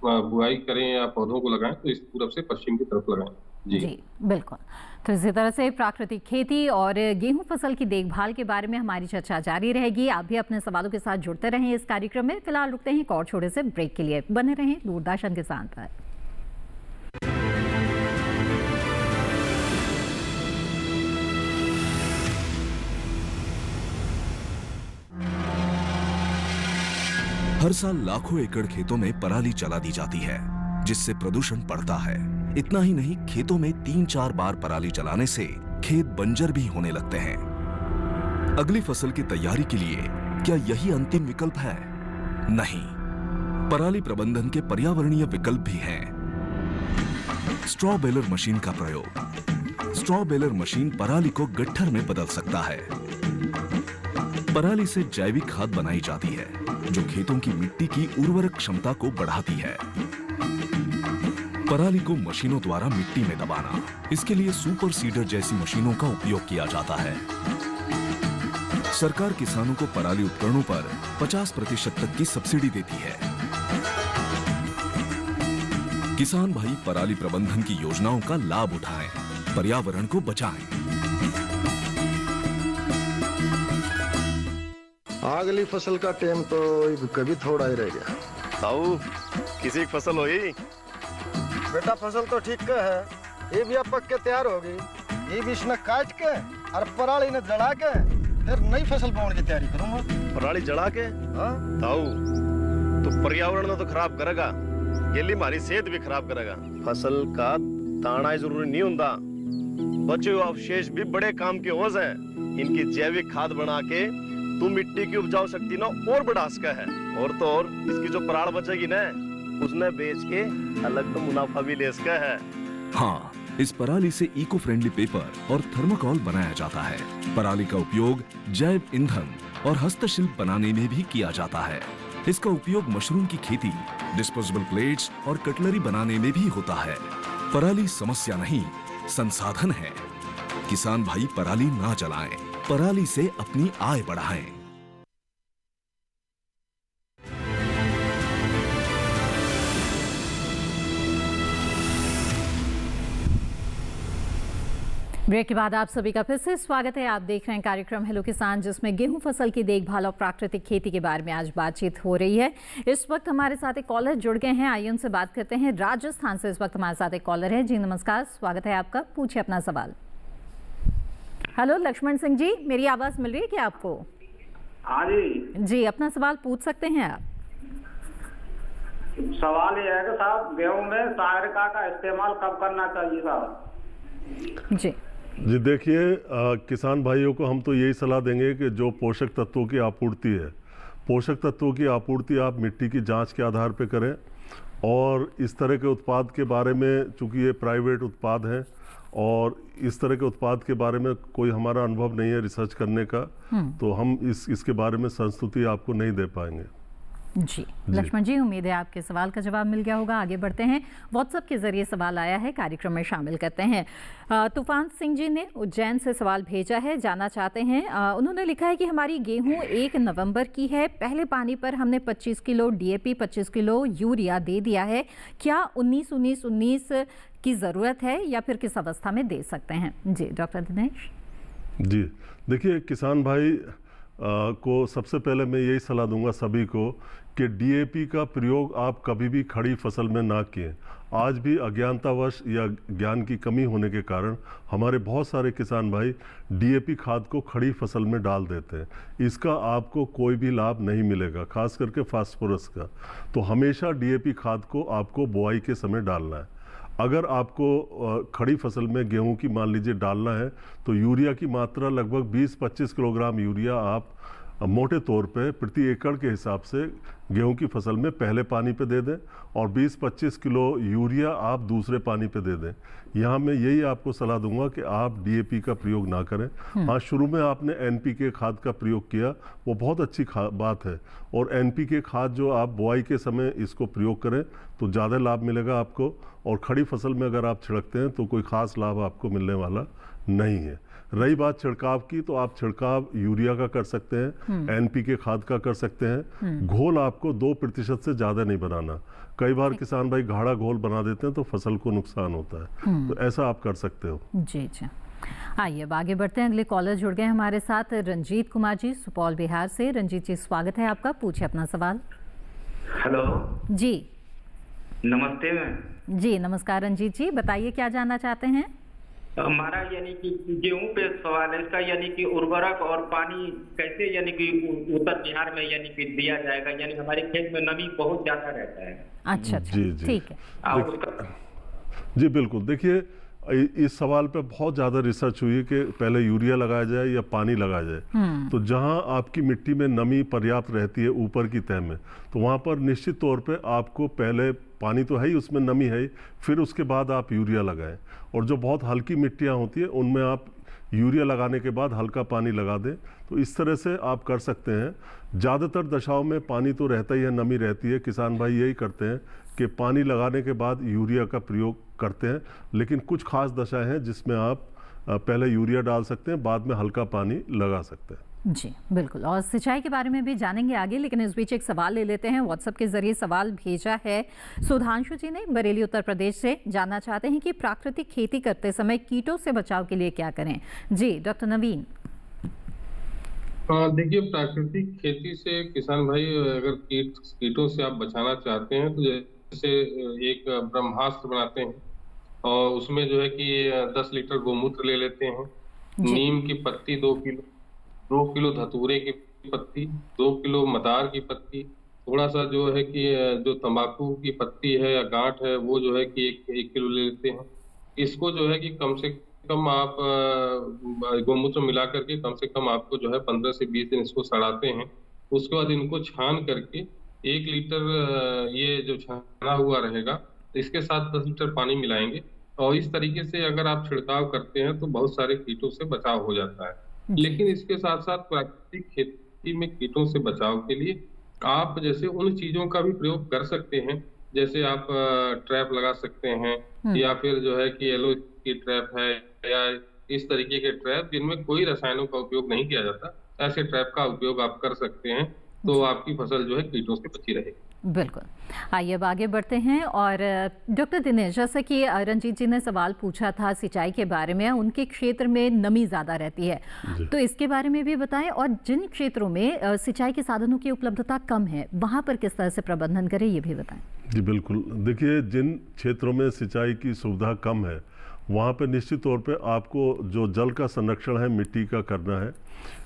बुआई करें या पौधों को लगाएं तो इस पूरब से पश्चिम की तरफ लगाएं। जी बिल्कुल। तो इसी तरह से प्राकृतिक खेती और गेहूं फसल की देखभाल के बारे में हमारी चर्चा जारी रहेगी। आप भी अपने सवालों के साथ जुड़ते रहें इस कार्यक्रम में। फिलहाल रुकते हैं एक और छोटे से ब्रेक के लिए। बने रहें दूरदर्शन किसान पर। हर साल लाखों एकड़ खेतों में पराली जला दी जाती है जिससे प्रदूषण बढ़ता है। इतना ही नहीं, खेतों में 3-4 बार पराली जलाने से खेत बंजर भी होने लगते हैं। अगली फसल की तैयारी के लिए क्या यही अंतिम विकल्प है? नहीं, पराली प्रबंधन के पर्यावरणीय विकल्प भी हैं। स्ट्रॉ बेलर मशीन का प्रयोग। स्ट्रॉ बेलर मशीन पराली को गट्ठर में बदल सकता है। पराली से जैविक खाद बनाई जाती है जो खेतों की मिट्टी की उर्वरक क्षमता को बढ़ाती है। पराली को मशीनों द्वारा मिट्टी में दबाना, इसके लिए सुपर सीडर जैसी मशीनों का उपयोग किया जाता है। सरकार किसानों को पराली उपकरणों पर 50% तक की सब्सिडी देती है। किसान भाई पराली प्रबंधन की योजनाओं का लाभ उठाएं, पर्यावरण को बचाएं। अगली फसल का टाइम तो कभी थोड़ा ही रह गया। ताऊ, किसी की फसल हुई? बेटा फसल तो ठीक है, ये भी अब पक के तैयार होगी। ये भी इसने काट के और पराली ने जड़ा के फिर नई फसल बोने की तैयारी करूंगा। पराली जड़ा के? ताऊ, तो पर्यावरण तो खराब करेगा, ये हमारी सेहत भी खराब करेगा। फसल का ताना जरूरी नहीं होता, बचे हुए अवशेष भी बड़े काम के होज हैं। इनकी जैविक खाद बना के तू मिट्टी की उपजाऊ शक्ति ना और बढ़ा सका है। और तो और इसकी जो पराल बचेगी ना, उसने बेच के अलग तो मुनाफा भी ले सका है। हाँ, इस पराली से इको फ्रेंडली पेपर और थर्मोकोल बनाया जाता है। पराली का उपयोग जैव ईंधन और हस्तशिल्प बनाने में भी किया जाता है। इसका उपयोग मशरूम की खेती, डिस्पोजेबल प्लेट्स और कटलरी बनाने में भी होता है। पराली समस्या नहीं, संसाधन है। किसान भाई पराली ना जलाएं, पराली से अपनी आय बढ़ाएं। ब्रेक के बाद आप सभी का फिर से स्वागत है। आप देख रहे हैं कार्यक्रम हेलो किसान, जिसमें गेहूं फसल की देखभाल और प्राकृतिक खेती के बारे में आज बातचीत हो रही है। इस वक्त हमारे साथ एक कॉलर जुड़ गए हैं, आइए उनसे बात करते हैं। राजस्थान से इस वक्त हमारे साथ एक कॉलर है। जी नमस्कार, स्वागत है आपका, पूछिए अपना सवाल। हेलो लक्ष्मण सिंह जी, मेरी आवाज मिल रही है क्या आपको? हाँ जी, अपना सवाल पूछ सकते हैं आप। सवाल ये है कि साहब गेहूं में सायरिका का इस्तेमाल कब करना चाहिए साहब? जी देखिए, किसान भाइयों को हम तो यही सलाह देंगे कि जो पोषक तत्वों की आपूर्ति है, पोषक तत्वों की आपूर्ति आप मिट्टी की जांच के आधार पर करें। और इस तरह के उत्पाद के बारे में, चूंकि ये प्राइवेट उत्पाद हैं और इस तरह के उत्पाद के बारे में कोई हमारा अनुभव नहीं है रिसर्च करने का, तो हम इसके बारे में संस्तुति आपको नहीं दे पाएंगे। जी लक्ष्मण जी, उम्मीद है आपके सवाल का जवाब मिल गया होगा। आगे बढ़ते हैं, व्हाट्सएप के जरिए सवाल आया है, कार्यक्रम में शामिल करते हैं। तूफान सिंह जी ने उज्जैन से सवाल भेजा है, जानना चाहते हैं। उन्होंने लिखा है कि हमारी गेहूं 1 नवंबर की है, पहले पानी पर हमने 25 किलो डीएपी 25 किलो यूरिया दे दिया है, क्या 19-19-19 की ज़रूरत है या फिर किस अवस्था में दे सकते हैं? जी डॉक्टर दिनेश जी, देखिए किसान भाई को सबसे पहले मैं यही सलाह दूंगा सभी को कि डीएपी का प्रयोग आप कभी भी खड़ी फसल में ना किए। आज भी अज्ञानतावश या ज्ञान की कमी होने के कारण हमारे बहुत सारे किसान भाई डीएपी खाद को खड़ी फसल में डाल देते हैं। इसका आपको कोई भी लाभ नहीं मिलेगा, खास करके फास्फोरस का। तो हमेशा डीएपी खाद को आपको बुआई के समय डालना है। अगर आपको खड़ी फसल में गेहूं की मान लीजिए डालना है तो यूरिया की मात्रा लगभग 20-25 किलोग्राम यूरिया आप मोटे तौर पे प्रति एकड़ के हिसाब से गेहूं की फसल में पहले पानी पे दे दें और 20-25 किलो यूरिया आप दूसरे पानी पे दे दें। यहाँ मैं यही आपको सलाह दूंगा कि आप डीएपी का प्रयोग ना करें। हाँ, शुरू में आपने एनपीके खाद का प्रयोग किया, वो बहुत अच्छी बात है, और एनपीके खाद जो आप बुआई के समय इसको प्रयोग करें तो ज़्यादा लाभ मिलेगा आपको। और खड़ी फसल में अगर आप छिड़कते हैं तो कोई ख़ास लाभ आपको मिलने वाला नहीं है। रही बात छिड़काव की, तो आप छिड़काव यूरिया का कर सकते हैं, एनपीके खाद का कर सकते हैं। घोल आपको 2% से ज़्यादा नहीं बनाना। कई बार किसान भाई गाढ़ा घोल बना देते हैं तो फसल को नुकसान होता है, तो ऐसा आप कर सकते हो। जी जी, आइए अब आगे बढ़ते हैं। अगले कॉलर जुड़ गए हमारे साथ, रंजीत कुमार जी सुपौल बिहार से। रंजीत जी स्वागत है आपका, पूछिए अपना सवाल। हेलो जी नमस्ते मैम। जी नमस्कार रंजीत जी, बताइए क्या जानना चाहते हैं? हमारा यानी कि गेहूं पे सवाल है इसका, यानी कि उर्वरक और पानी कैसे यानी कि उत्तर बिहार में यानी कि दिया जाएगा, यानी हमारे खेत में नमी बहुत ज्यादा रहता है। अच्छा जी जी, ठीक है। जी बिल्कुल, देखिए इस सवाल पे बहुत ज़्यादा रिसर्च हुई है कि पहले यूरिया लगाया जाए या पानी लगाया जाए। तो जहाँ आपकी मिट्टी में नमी पर्याप्त रहती है ऊपर की तह में, तो वहाँ पर निश्चित तौर पे आपको पहले पानी तो है ही, उसमें नमी है ही, फिर उसके बाद आप यूरिया लगाएं। और जो बहुत हल्की मिट्टियाँ होती है उनमें आप यूरिया लगाने के बाद हल्का पानी लगा दें। तो इस तरह से आप कर सकते हैं। ज़्यादातर दशाओं में पानी तो रहता ही है, नमी रहती है। किसान भाई यही करते हैं कि पानी लगाने के बाद यूरिया का प्रयोग करते हैं, लेकिन कुछ खास दशाएं हैं जिसमें आप पहले यूरिया डाल सकते हैं, बाद में हल्का पानी लगा सकते हैं। जी बिल्कुल, और सिंचाई के बारे में भी जानेंगे आगे, लेकिन इस बीच एक सवाल ले लेते हैं। व्हाट्सएप के जरिए सवाल भेजा है सुधांशु जी ने बरेली उत्तर प्रदेश से, जानना चाहते हैं कि प्राकृतिक खेती करते समय कीटों से बचाव के लिए क्या करें? जी डॉक्टर नवीन। देखिए, प्राकृतिक खेती से किसान भाई अगर कीटों से आप बचाना चाहते हैं तो जैसे एक ब्रह्मास्त्र बनाते हैं और उसमें जो है कि 10 लीटर गोमूत्र ले लेते हैं, नीम की पत्ती 2 किलो धतूरे की पत्ती, 2 किलो मदार की पत्ती, थोड़ा सा जो है कि जो तंबाकू की पत्ती है या गांठ है वो जो है कि 1 किलो ले लेते हैं। इसको जो है कि कम से कम आप गोमूत्र मिला करके कम से कम आपको जो है 15 से 20 दिन इसको सड़ाते हैं। उसके बाद इनको छान करके 1 लीटर ये जो छाना हुआ रहेगा इसके साथ 10 लीटर पानी मिलाएंगे और इस तरीके से अगर आप छिड़काव करते हैं तो बहुत सारे कीटों से बचाव हो जाता है। लेकिन इसके साथ साथ प्राकृतिक खेती में कीटों से बचाव के लिए आप जैसे उन चीजों का भी प्रयोग कर सकते हैं, जैसे आप ट्रैप लगा सकते हैं या फिर जो है कि येलो की ट्रैप है या इस तरीके के ट्रैप जिनमें कोई रसायनों का उपयोग नहीं किया जाता, ऐसे ट्रैप का उपयोग आप कर सकते हैं, तो आपकी फसल जो है कीटों से बची रहेगी। बिल्कुल। आइए अब आगे बढ़ते हैं और डॉक्टर दिनेश, जैसा कि रंजीत जी ने सवाल पूछा था सिंचाई के बारे में, उनके क्षेत्र में नमी ज़्यादा रहती है, तो इसके बारे में भी बताएं, और जिन क्षेत्रों में सिंचाई के साधनों की उपलब्धता कम है वहाँ पर किस तरह से प्रबंधन करें, ये भी बताएं। जी बिल्कुल। देखिए, जिन क्षेत्रों में सिंचाई की सुविधा कम है वहाँ पे निश्चित तौर पे आपको जो जल का संरक्षण है, मिट्टी का करना है।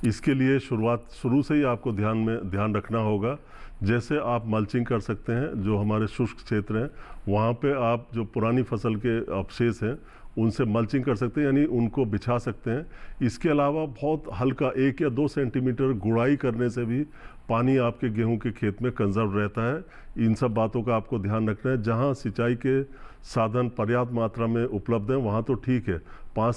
इसके लिए शुरू से ही आपको ध्यान रखना होगा। जैसे आप मल्चिंग कर सकते हैं, जो हमारे शुष्क क्षेत्र हैं वहाँ पे आप जो पुरानी फसल के अवशेष हैं उनसे मल्चिंग कर सकते हैं, यानी उनको बिछा सकते हैं। इसके अलावा बहुत हल्का 1 या 2 सेंटीमीटर गुड़ाई करने से भी पानी आपके गेहूं के खेत में कंजर्व रहता है। इन सब बातों का आपको ध्यान रखना है। जहां सिंचाई के साधन पर्याप्त मात्रा में उपलब्ध हैं वहां तो ठीक है, 5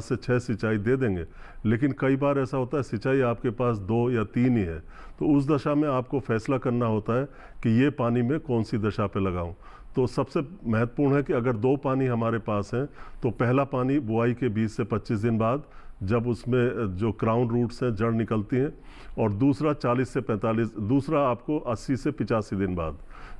से 6 सिंचाई दे देंगे, लेकिन कई बार ऐसा होता है सिंचाई आपके पास 2 या 3 ही है, तो उस दशा में आपको फैसला करना होता है कि ये पानी में कौन सी दशा पे लगाऊं। तो सबसे महत्वपूर्ण है कि अगर 2 पानी हमारे पास हैं तो पहला पानी बुआई के 20 से 25 दिन बाद, जब उसमें जो क्राउन रूट्स हैं, जड़ निकलती हैं, और दूसरा 40 से 45, दूसरा आपको 80 से 85 दिन बाद,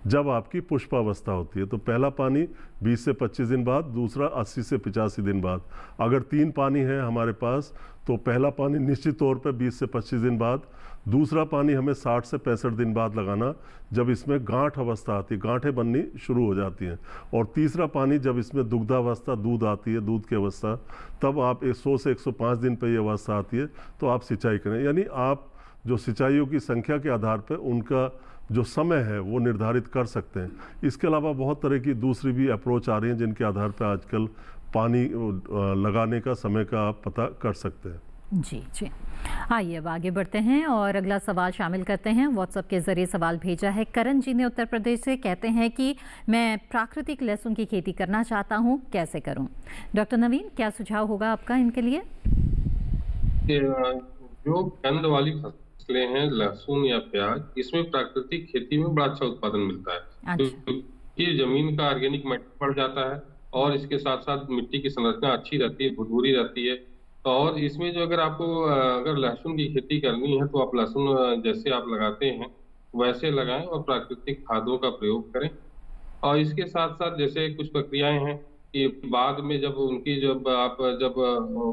जब आपकी पुष्पावस्था होती है। तो पहला पानी 20 से 25 दिन बाद, दूसरा 80 से 85 दिन बाद। अगर 3 पानी है हमारे पास तो पहला पानी निश्चित तौर पे 20 से 25 दिन बाद, दूसरा पानी हमें 60 से 65 दिन बाद लगाना, जब इसमें गांठ अवस्था आती है, गांठें बननी शुरू हो जाती हैं, और तीसरा पानी जब इसमें दुग्धावस्था, दूध आती है, दूध की अवस्था, तब आप 100 से 105 दिन पर ये अवस्था आती है तो आप सिंचाई करें। यानी आप जो सिंचाइयों की संख्या के आधार पर उनका जो समय है वो निर्धारित कर सकते हैं। इसके अलावा बहुत तरह की दूसरी भी अप्रोच आ रही हैं जिनके आधार पर आजकल पानी लगाने का समय का आप पता कर सकते हैं। जी। आइए अब आगे बढ़ते हैं और अगला सवाल शामिल करते हैं। व्हाट्सएप के जरिए सवाल भेजा है करण जी ने उत्तर प्रदेश से। कहते हैं कि मैं प्राकृतिक लहसुन की खेती करना चाहता हूं, कैसे करूं? डॉक्टर नवीन, क्या सुझाव होगा आपका इनके लिए? जो कंद वाली फसलें हैं, लहसुन या प्याज, इसमें प्राकृतिक खेती में बड़ा अच्छा उत्पादन मिलता है, क्योंकि जमीन का ऑर्गेनिक मैटर बढ़ जाता है और इसके साथ साथ मिट्टी की संरचना अच्छी रहती है, भुरभुरी रहती है। और इसमें जो अगर लहसुन की खेती करनी है तो आप लहसुन जैसे आप लगाते हैं वैसे लगाएं और प्राकृतिक खादों का प्रयोग करें। और इसके साथ साथ जैसे कुछ प्रक्रियाएं हैं कि बाद में जब आप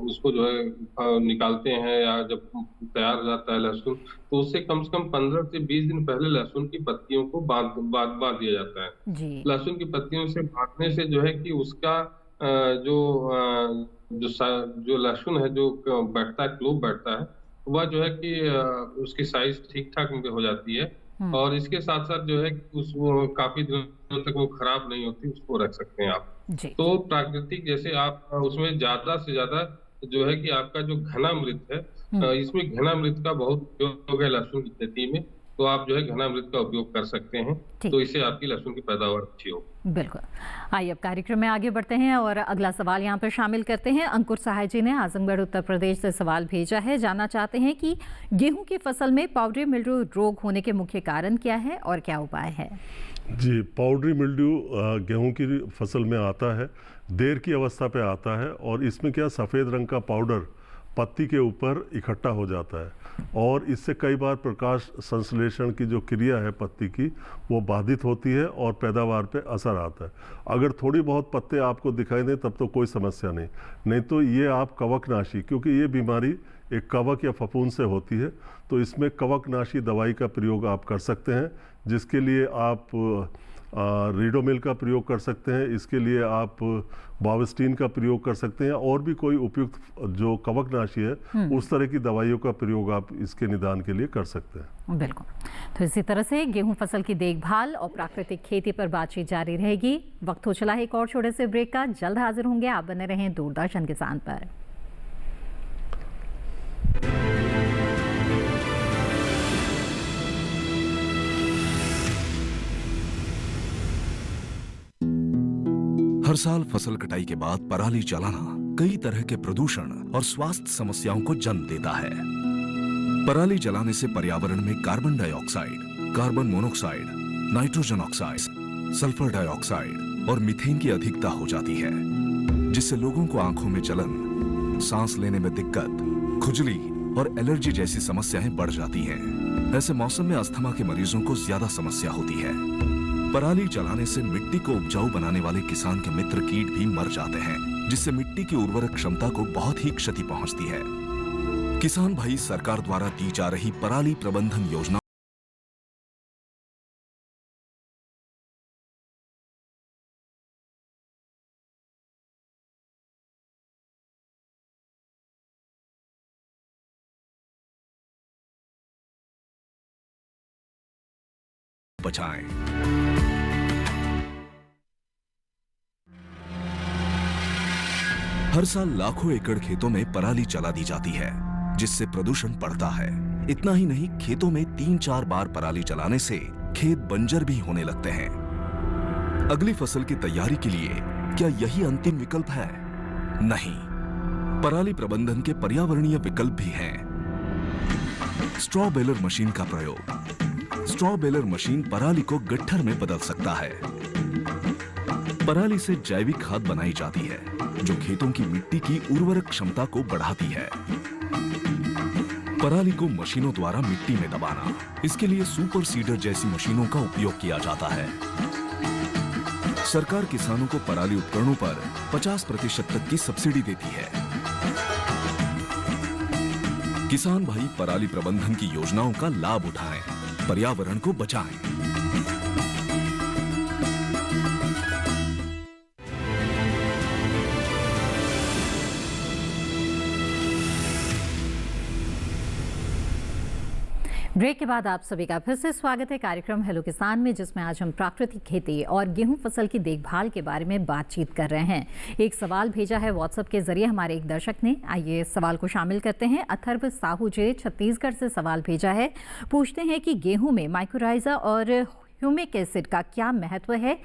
उसको जो है निकालते हैं या जब तैयार हो जाता है लहसुन, तो उससे कम से कम 15 से 20 दिन पहले लहसुन की पत्तियों को बांध दिया जाता है। लहसुन की पत्तियों से बांधने से जो है कि उसका जो लहसुन है जो बैठता है, क्लोव बैठता है, वह जो है कि उसकी साइज ठीक ठाक हो जाती है। और इसके साथ साथ जो है उसको काफी दिनों तक वो खराब नहीं होती, उसको रख सकते हैं आप। तो प्राकृतिक जैसे आप उसमें ज्यादा से ज्यादा जो है कि आपका जो घनामृत है, इसमें घनामृत का बहुत उपयोग है लहसुन की खेती में, तो आप जो है घनामृत का उपयोग कर सकते हैं, तो इससे आपकी लहसुन की पैदावार अच्छी हो। बिल्कुल। आइए अब कार्यक्रम में आगे बढ़ते हैं और अगला सवाल यहाँ पर शामिल करते हैं। अंकुर सहाय जी ने आजमगढ़ उत्तर प्रदेश से सवाल भेजा है। जानना चाहते हैं कि गेहूं की फसल में पाउडरी मिल्ड्यू रोग होने के मुख्य कारण क्या है और क्या उपाय है? जी, पाउडरी मिल्ड्यू गेहूं की फसल में आता है, देर की अवस्था पे आता है, और इसमें क्या सफ़ेद रंग का पाउडर पत्ती के ऊपर इकट्ठा हो जाता है, और इससे कई बार प्रकाश संश्लेषण की जो क्रिया है पत्ती की वो बाधित होती है और पैदावार पे असर आता है। अगर थोड़ी बहुत पत्ते आपको दिखाई दें तब तो कोई समस्या नहीं तो ये आप कवकनाशी, क्योंकि ये बीमारी एक कवक या फफूंद से होती है, तो इसमें कवकनाशी दवाई का प्रयोग आप कर सकते हैं, जिसके लिए आप रीडोमिल का प्रयोग कर सकते हैं, इसके लिए आप बाविस्टीन का प्रयोग कर सकते हैं, और भी कोई उपयुक्त जो कवकनाशी है उस तरह की दवाइयों का प्रयोग आप इसके निदान के लिए कर सकते हैं। बिल्कुल। तो इसी तरह से गेहूं फसल की देखभाल और प्राकृतिक खेती पर बातचीत जारी रहेगी। वक्त हो चला है एक और छोटे से ब्रेक का। जल्द हाजिर होंगे। आप बने रहें दूरदर्शन किसान पर। हर साल फसल कटाई के बाद पराली जलाना कई तरह के प्रदूषण और स्वास्थ्य समस्याओं को जन्म देता है। पराली जलाने से पर्यावरण में carbon dioxide, carbon monoxide, nitrogen oxide, sulphur dioxide और मीथेन की अधिकता हो जाती है, जिससे लोगों को आंखों में जलन, सांस लेने में दिक्कत, खुजली और एलर्जी जैसी समस्याएं बढ़ जाती हैं। ऐसे मौसम में अस्थमा के मरीजों को ज्यादा समस्या होती है। पराली जलाने से मिट्टी को उपजाऊ बनाने वाले किसान के मित्र कीट भी मर जाते हैं, जिससे मिट्टी की उर्वरक क्षमता को बहुत ही क्षति पहुंचती है। किसान भाई सरकार द्वारा दी जा रही पराली प्रबंधन योजना बचाएं। हर साल लाखों एकड़ खेतों में पराली जला दी जाती है, जिससे प्रदूषण बढ़ता है। इतना ही नहीं, खेतों में 3-4 बार पराली जलाने से खेत बंजर भी होने लगते हैं। अगली फसल की तैयारी के लिए क्या यही अंतिम विकल्प है? नहीं, पराली प्रबंधन के पर्यावरणीय विकल्प भी हैं। स्ट्रॉ बेलर मशीन का प्रयोग। स्ट्रॉ बेलर मशीन पराली को गट्ठर में बदल सकता है। पराली से जैविक खाद बनाई जाती है, जो खेतों की मिट्टी की उर्वरक क्षमता को बढ़ाती है। पराली को मशीनों द्वारा मिट्टी में दबाना, इसके लिए सुपर सीडर जैसी मशीनों का उपयोग किया जाता है। सरकार किसानों को पराली उपकरणों पर 50% तक की सब्सिडी देती है। किसान भाई पराली प्रबंधन की योजनाओं का लाभ उठाएं, पर्यावरण को बचाएं। ब्रेक के बाद आप सभी का फिर से स्वागत है कार्यक्रम हेलो किसान में, जिसमें आज हम प्राकृतिक खेती और गेहूं फसल की देखभाल के बारे में बातचीत कर रहे हैं। एक सवाल भेजा है व्हाट्सएप के जरिए हमारे एक दर्शक ने, आइए सवाल को शामिल करते हैं। अथर्व साहू जी छत्तीसगढ़ से सवाल भेजा है, पूछते हैं कि गेहूं में माइकोराइजा और ह्यूमिक एसिड का क्या महत्व है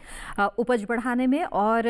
उपज बढ़ाने में, और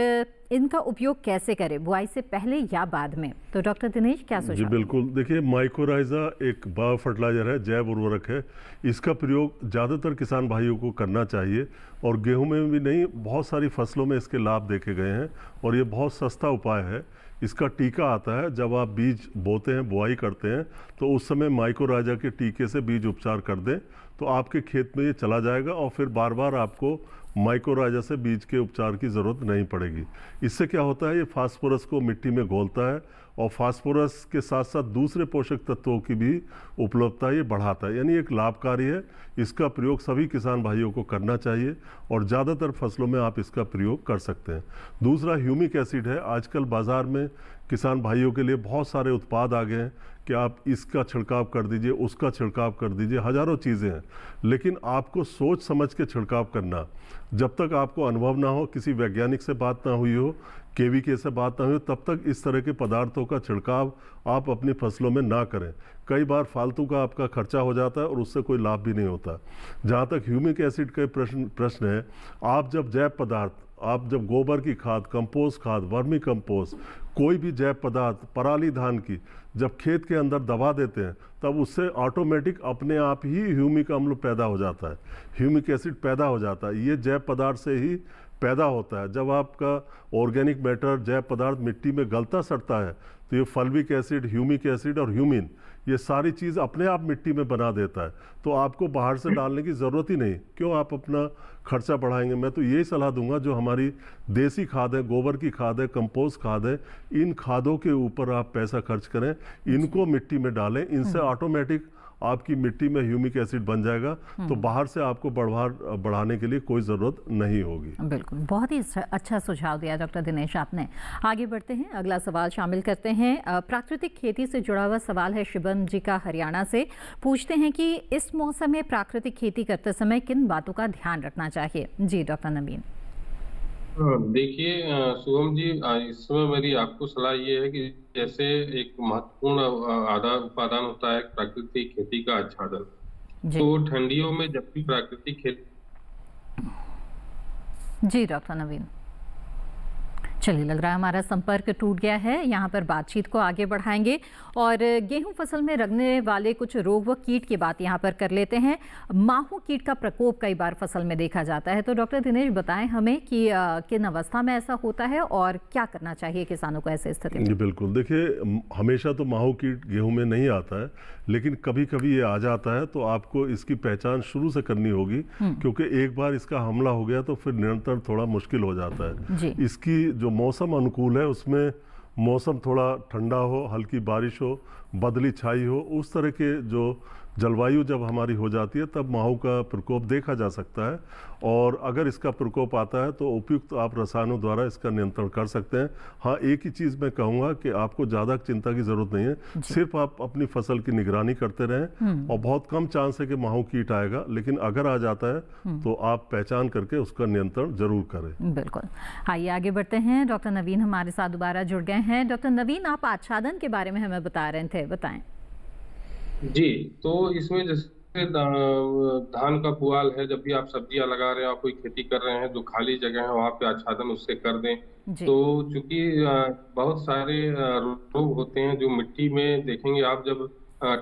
इनका उपयोग कैसे करें, बुआई से पहले या बाद में? तो डॉक्टर दिनेश क्या सुझाव? जी बिल्कुल, देखिए माइकोराइजा एक बायो फर्टिलाइजर है, जैव उर्वरक है। इसका प्रयोग ज़्यादातर किसान भाइयों को करना चाहिए, और गेहूं में भी नहीं, बहुत सारी फसलों में इसके लाभ देखे गए हैं, और ये बहुत सस्ता उपाय है। इसका टीका आता है, जब आप बीज बोते हैं, बुआई करते हैं, तो उस समय माइकोराइजा के टीके से बीज उपचार कर दें, तो आपके खेत में ये चला जाएगा, और फिर बार बार आपको माइकोराइजा से बीज के उपचार की ज़रूरत नहीं पड़ेगी। इससे क्या होता है, ये फास्फोरस को मिट्टी में घोलता है, और फास्फोरस के साथ साथ दूसरे पोषक तत्वों की भी उपलब्धता ये बढ़ाता है, यानी एक लाभकारी है। इसका प्रयोग सभी किसान भाइयों को करना चाहिए, और ज़्यादातर फसलों में आप इसका प्रयोग कर सकते हैं। दूसरा ह्यूमिक एसिड है। आजकल बाज़ार में किसान भाइयों के लिए बहुत सारे उत्पाद आ गए हैं कि आप इसका छिड़काव कर दीजिए, उसका छिड़काव कर दीजिए, हज़ारों चीज़ें हैं, लेकिन आपको सोच समझ के छिड़काव करना। जब तक आपको अनुभव ना हो, किसी वैज्ञानिक से बात ना हुई हो, केवीके से बात ना हुई हो, तब तक इस तरह के पदार्थों का छिड़काव आप अपनी फसलों में ना करें। कई बार फालतू का आपका खर्चा हो जाता है और उससे कोई लाभ भी नहीं होता। जहाँ तक ह्यूमिक एसिड का प्रश्न है, आप जब जैव पदार्थ, आप जब गोबर की खाद, कंपोस्ट खाद, वर्मी कंपोस्ट, कोई भी जैव पदार्थ, पराली धान की जब खेत के अंदर दबा देते हैं, तब उससे ऑटोमेटिक अपने आप ही ह्यूमिक अम्ल पैदा हो जाता है, ह्यूमिक एसिड पैदा हो जाता है। ये जैव पदार्थ से ही पैदा होता है। जब आपका ऑर्गेनिक मैटर, जैव पदार्थ मिट्टी में गलता सड़ता है, तो ये फल्विक एसिड, ह्यूमिक एसिड और ह्यूमिन, ये सारी चीज़ अपने आप मिट्टी में बना देता है। तो आपको बाहर से डालने की ज़रूरत ही नहीं। क्यों आप अपना खर्चा बढ़ाएंगे? मैं तो यही सलाह दूंगा, जो हमारी देसी खाद है, गोबर की खाद है, कंपोस्ट खाद है, इन खादों के ऊपर आप पैसा खर्च करें, इनको मिट्टी में डालें। इनसे ऑटोमेटिक आपकी मिट्टी में ह्यूमिक एसिड बन जाएगा, तो बाहर से आपको बढ़ाने के लिए कोई ज़रूरत नहीं होगी। बिल्कुल, बहुत ही अच्छा सुझाव दिया डॉक्टर दिनेश आपने। आगे बढ़ते हैं, अगला सवाल शामिल करते हैं। प्राकृतिक खेती से जुड़ा हुआ सवाल है शिवम जी का, हरियाणा से, पूछते हैं कि इस मौसम में प्राकृतिक खेती करते समय किन बातों का ध्यान रखना चाहिए? जी डॉक्टर नवीन। देखिए शुभम जी, इस समय मेरी आपको सलाह ये है कि जैसे एक महत्वपूर्ण उपादान होता है प्राकृतिक खेती का आच्छादन, तो ठंडियों में जब भी प्राकृतिक खेती। जी डॉक्टर नवीन, चलिए, लग रहा है हमारा संपर्क टूट गया है। यहाँ पर बातचीत को आगे बढ़ाएंगे और गेहूं फसल में लगने वाले कुछ रोग व कीट की बात यहाँ पर कर लेते हैं। माहू कीट का प्रकोप कई बार फसल में देखा जाता है, तो डॉक्टर दिनेश बताएं हमें कि किन अवस्था में ऐसा होता है और क्या करना चाहिए किसानों को ऐसे स्थिति में। बिल्कुल, देखिए हमेशा तो माहू कीट गेहूं में नहीं आता है, लेकिन कभी कभी ये आ जाता है, तो आपको इसकी पहचान शुरू से करनी होगी, क्योंकि एक बार इसका हमला हो गया तो फिर निरंतर थोड़ा मुश्किल हो जाता है। इसकी जो मौसम अनुकूल है, उसमें मौसम थोड़ा ठंडा हो, हल्की बारिश हो, बदली छाई हो, उस तरह के जो जलवायु जब हमारी हो जाती है तब माहू का प्रकोप देखा जा सकता है। और अगर इसका प्रकोप आता है तो उपयुक्त आप रसायनों द्वारा इसका नियंत्रण कर सकते हैं। हाँ, एक ही चीज़ मैं कहूँगा कि आपको ज़्यादा चिंता की ज़रूरत नहीं है, सिर्फ आप अपनी फसल की निगरानी करते रहें और बहुत कम चांस है कि माहू कीट आएगा, लेकिन अगर आ जाता है तो आप पहचान करके उसका नियंत्रण जरूर करें। बिल्कुल, आइए आगे बढ़ते हैं। डॉक्टर नवीन हमारे साथ दोबारा जुड़ गए हैं। डॉक्टर नवीन, आप आच्छादन के बारे में हमें बता रहे थे, बताएं। जी, तो इसमें जैसे धान का पुआल है, जब भी आप सब्जियां लगा रहे हैं, आप कोई खेती कर रहे हैं, जो खाली जगह है वहां पे आच्छादन उससे कर दें। तो चूंकि बहुत सारे रोग होते हैं जो मिट्टी में देखेंगे आप, जब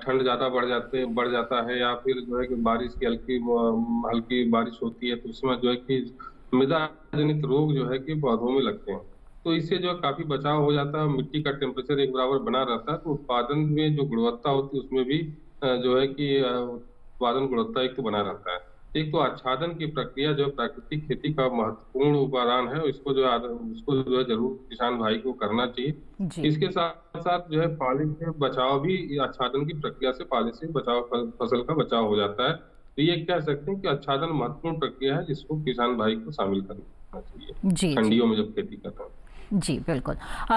ठंड ज्यादा बढ़ जाता है या फिर जो है कि बारिश की हल्की बारिश होती है, तो उसमें जो है कि मृदा जनित रोग जो है कि पौधों में लगते हैं। तो इससे जो है काफी बचाव हो जाता है। मिट्टी का टेम्परेचर एक बराबर बना रहता है, तो उत्पादन में जो गुणवत्ता होती है उसमें भी जो है कि उत्पादन गुणवत्ता एक तो बना रहता है। एक तो आच्छादन की प्रक्रिया जो प्राकृतिक खेती का महत्वपूर्ण उपादान है, उसको जो है जरूर किसान भाई को करना चाहिए। इसके साथ साथ जो है पाले से बचाव भी, आच्छादन की प्रक्रिया से पाले से बचाव, फसल का बचाव हो जाता है। तो ये कह सकते हैं कि आच्छादन महत्वपूर्ण प्रक्रिया है जिसको किसान भाई को शामिल करना चाहिए ठंडियों में जब खेती करता है। जी बिल्कुल।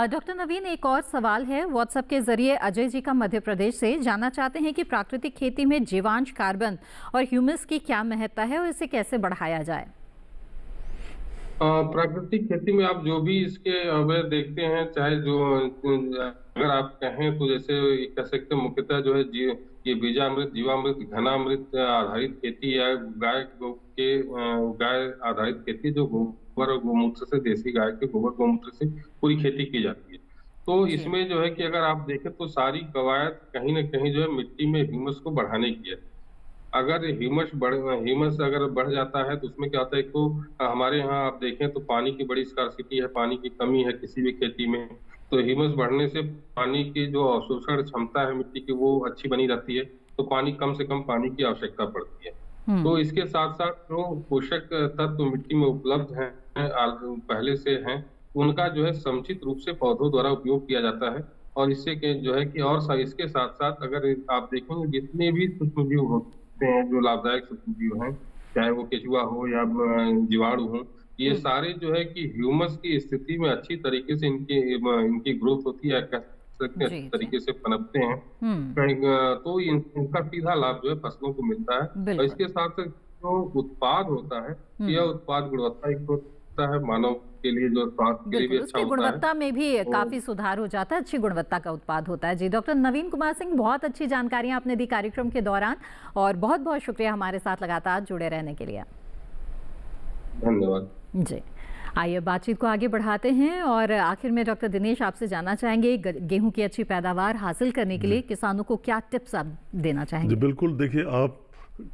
डॉक्टर नवीन, एक और सवाल है व्हाट्सएप के जरिए अजय जी का मध्य प्रदेश से, जानना चाहते हैं कि प्राकृतिक खेती में जीवांश, कार्बन और ह्यूमस की क्या महत्ता है और इसे कैसे बढ़ाया जाए। प्राकृतिक खेती में आप जो भी इसके अगर देखते हैं, चाहे जो अगर आप कहें तो जैसे कह सकते हैं मुख्यतः जो है ये बीजामृत, जीवामृत, घनामृत आधारित खेती या गाय आधारित खेती, जो गोबर और गोमूत्र से, देसी गाय के गोबर गोमूत्र से पूरी खेती की जाती है। तो इसमें जो है कि अगर आप देखें तो सारी कवायद कहीं ना कहीं जो है मिट्टी में ह्यूमस को बढ़ाने की है। अगर ह्यूमस अगर बढ़ जाता है तो उसमें क्या होता है, एक तो हमारे यहाँ आप देखें तो पानी की बड़ी स्कार्सिटी है, पानी की कमी है किसी भी खेती में। तो ह्यूमस बढ़ने से पानी की जो अवशोषण क्षमता है मिट्टी की वो अच्छी बनी रहती है, तो पानी कम से कम पानी की आवश्यकता पड़ती है। तो इसके साथ साथ जो पोषक तत्व मिट्टी में उपलब्ध हैं पहले से हैं, उनका जो है समुचित रूप से पौधों द्वारा उपयोग किया जाता है। और इससे जो है कि और इसके साथ साथ अगर आप देखेंगे जितने भी सूक्ष्म जीव होते हैं जो लाभदायक सूक्ष्म जीव हैं, चाहे वो केचुआ हो या जीवाणु हो, ये सारे जो है कि ह्यूमस की स्थिति में अच्छी तरीके से इनकी ग्रोथ होती है, अच्छी तरीके से पनपते हैं। तो इनका सीधा लाभ जो है फसलों को मिलता है। और इसके साथ साथ जो उत्पाद होता है, यह उत्पाद गुणवत्ता एक होता है, मानव के लिए जो स्वास्थ्य के लिए भी अच्छा होता है, गुणवत्ता में भी काफी सुधार हो जाता है, अच्छी गुणवत्ता का उत्पाद होता है। जी डॉक्टर नवीन कुमार सिंह, बहुत अच्छी जानकारियां आपने दी कार्यक्रम के दौरान और बहुत बहुत शुक्रिया हमारे साथ लगातार जुड़े रहने के लिए। धन्यवाद जी। आइए बातचीत को आगे बढ़ाते हैं और आखिर में डॉक्टर दिनेश आपसे जानना चाहेंगे, गेहूं की अच्छी पैदावार हासिल करने के लिए किसानों को क्या टिप्स आप देना चाहेंगे। जी बिल्कुल, देखिए आप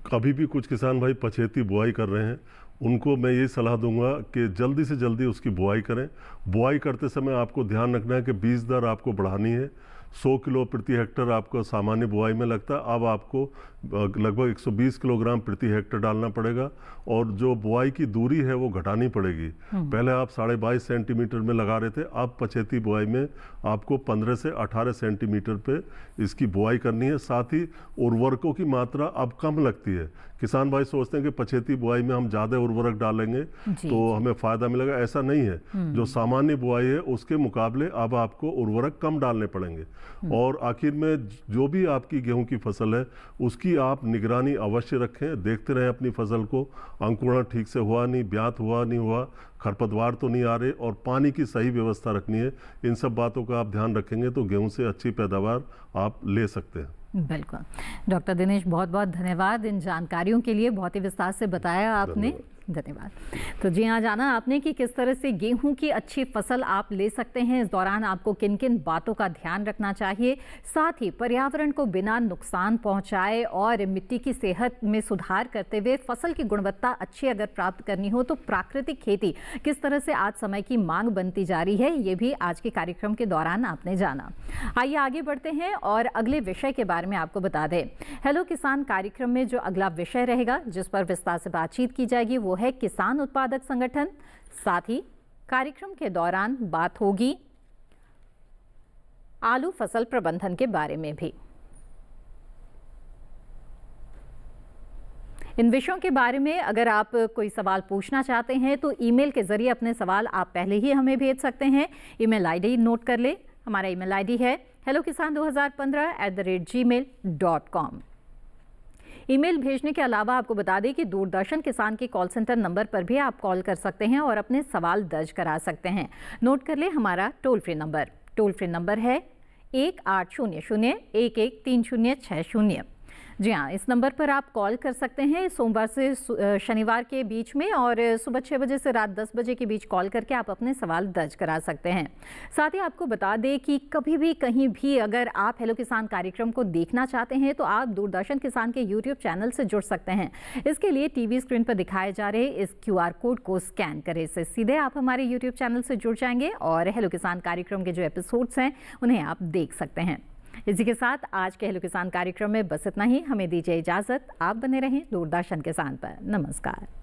कभी भी कुछ किसान भाई पछेती बुआई कर रहे हैं, उनको मैं ये सलाह दूंगा कि जल्दी से जल्दी उसकी बुआई करें। बुआई करते समय आपको ध्यान रखना है कि बीज दर आपको बढ़ानी है। 100 किलो प्रति हेक्टर आपको सामान्य बुआई में लगता है, अब आपको लगभग 120 किलोग्राम प्रति हेक्टर डालना पड़ेगा। और जो बुआई की दूरी है वो घटानी पड़ेगी। पहले आप 22.5 सेंटीमीटर में लगा रहे थे, अब पछेती बुआई में आपको 15 से 18 सेंटीमीटर पे इसकी बुआई करनी है। साथ ही उर्वरकों की मात्रा अब कम लगती है। किसान भाई सोचते हैं कि पछेती बुआई में हम ज़्यादा उर्वरक डालेंगे तो हमें फ़ायदा मिलेगा, ऐसा नहीं है। जो सामान्य बुआई है उसके मुकाबले अब आपको उर्वरक कम डालने पड़ेंगे। और आखिर में जो भी आपकी गेहूं की फसल है उसकी आप निगरानी अवश्य रखें, देखते रहें अपनी फसल को, अंकुरण ठीक से हुआ नहीं, ब्यात हुआ नहीं हुआ, खरपतवार तो नहीं आ रहे, और पानी की सही व्यवस्था रखनी है। इन सब बातों का आप ध्यान रखेंगे तो गेहूं से अच्छी पैदावार आप ले सकते हैं। बिल्कुल। डॉक्टर दिनेश, बहुत बहुत धन्यवाद इन जानकारियों के लिए, बहुत ही विस्तार से बताया आपने। धन्यवाद। तो जी हाँ, जाना आपने कि किस तरह से गेहूं की अच्छी फसल आप ले सकते हैं। इस दौरान आपको किन किन बातों का ध्यान रखना चाहिए, साथ ही पर्यावरण को बिना नुकसान पहुंचाए और मिट्टी की सेहत में सुधार करते हुए फसल की गुणवत्ता अच्छी अगर प्राप्त करनी हो तो प्राकृतिक खेती किस तरह से आज समय की मांग बनती जा रही है, ये भी आज के कार्यक्रम के दौरान आपने जाना। आइए आगे बढ़ते हैं और अगले विषय के बारे में आपको बता दें। हेलो किसान कार्यक्रम में जो अगला विषय रहेगा जिस पर विस्तार से बातचीत की जाएगी वो है किसान उत्पादक संगठन। साथ ही कार्यक्रम के दौरान बात होगी आलू फसल प्रबंधन के बारे में भी। इन विषयों के बारे में अगर आप कोई सवाल पूछना चाहते हैं तो ईमेल के जरिए अपने सवाल आप पहले ही हमें भेज सकते हैं। ईमेल आईडी नोट कर ले। हमारा ईमेल आईडी है hellokisan2015@gmail.com। ईमेल भेजने के अलावा आपको बता दें कि दूरदर्शन किसान के कॉल सेंटर नंबर पर भी आप कॉल कर सकते हैं और अपने सवाल दर्ज करा सकते हैं। नोट कर ले हमारा toll free number. Toll free number है 1800-113060। जी हाँ, इस नंबर पर आप कॉल कर सकते हैं सोमवार से शनिवार के बीच में और सुबह 6 बजे से रात 10 बजे के बीच कॉल करके आप अपने सवाल दर्ज करा सकते हैं। साथ ही आपको बता दें कि कभी भी कहीं भी अगर आप हेलो किसान कार्यक्रम को देखना चाहते हैं तो आप दूरदर्शन किसान के यूट्यूब चैनल से जुड़ सकते हैं। इसके लिए टीवी स्क्रीन पर दिखाए जा रहे इस QR कोड को स्कैन करें, इससे सीधे आप हमारे यूट्यूब चैनल से जुड़ जाएंगे और हेलो किसान कार्यक्रम के जो एपिसोड्स हैं उन्हें आप देख सकते हैं। इसी के साथ आज के हेलो किसान कार्यक्रम में बस इतना ही। हमें दीजिए इजाजत। आप बने रहें दूरदर्शन किसान पर। नमस्कार।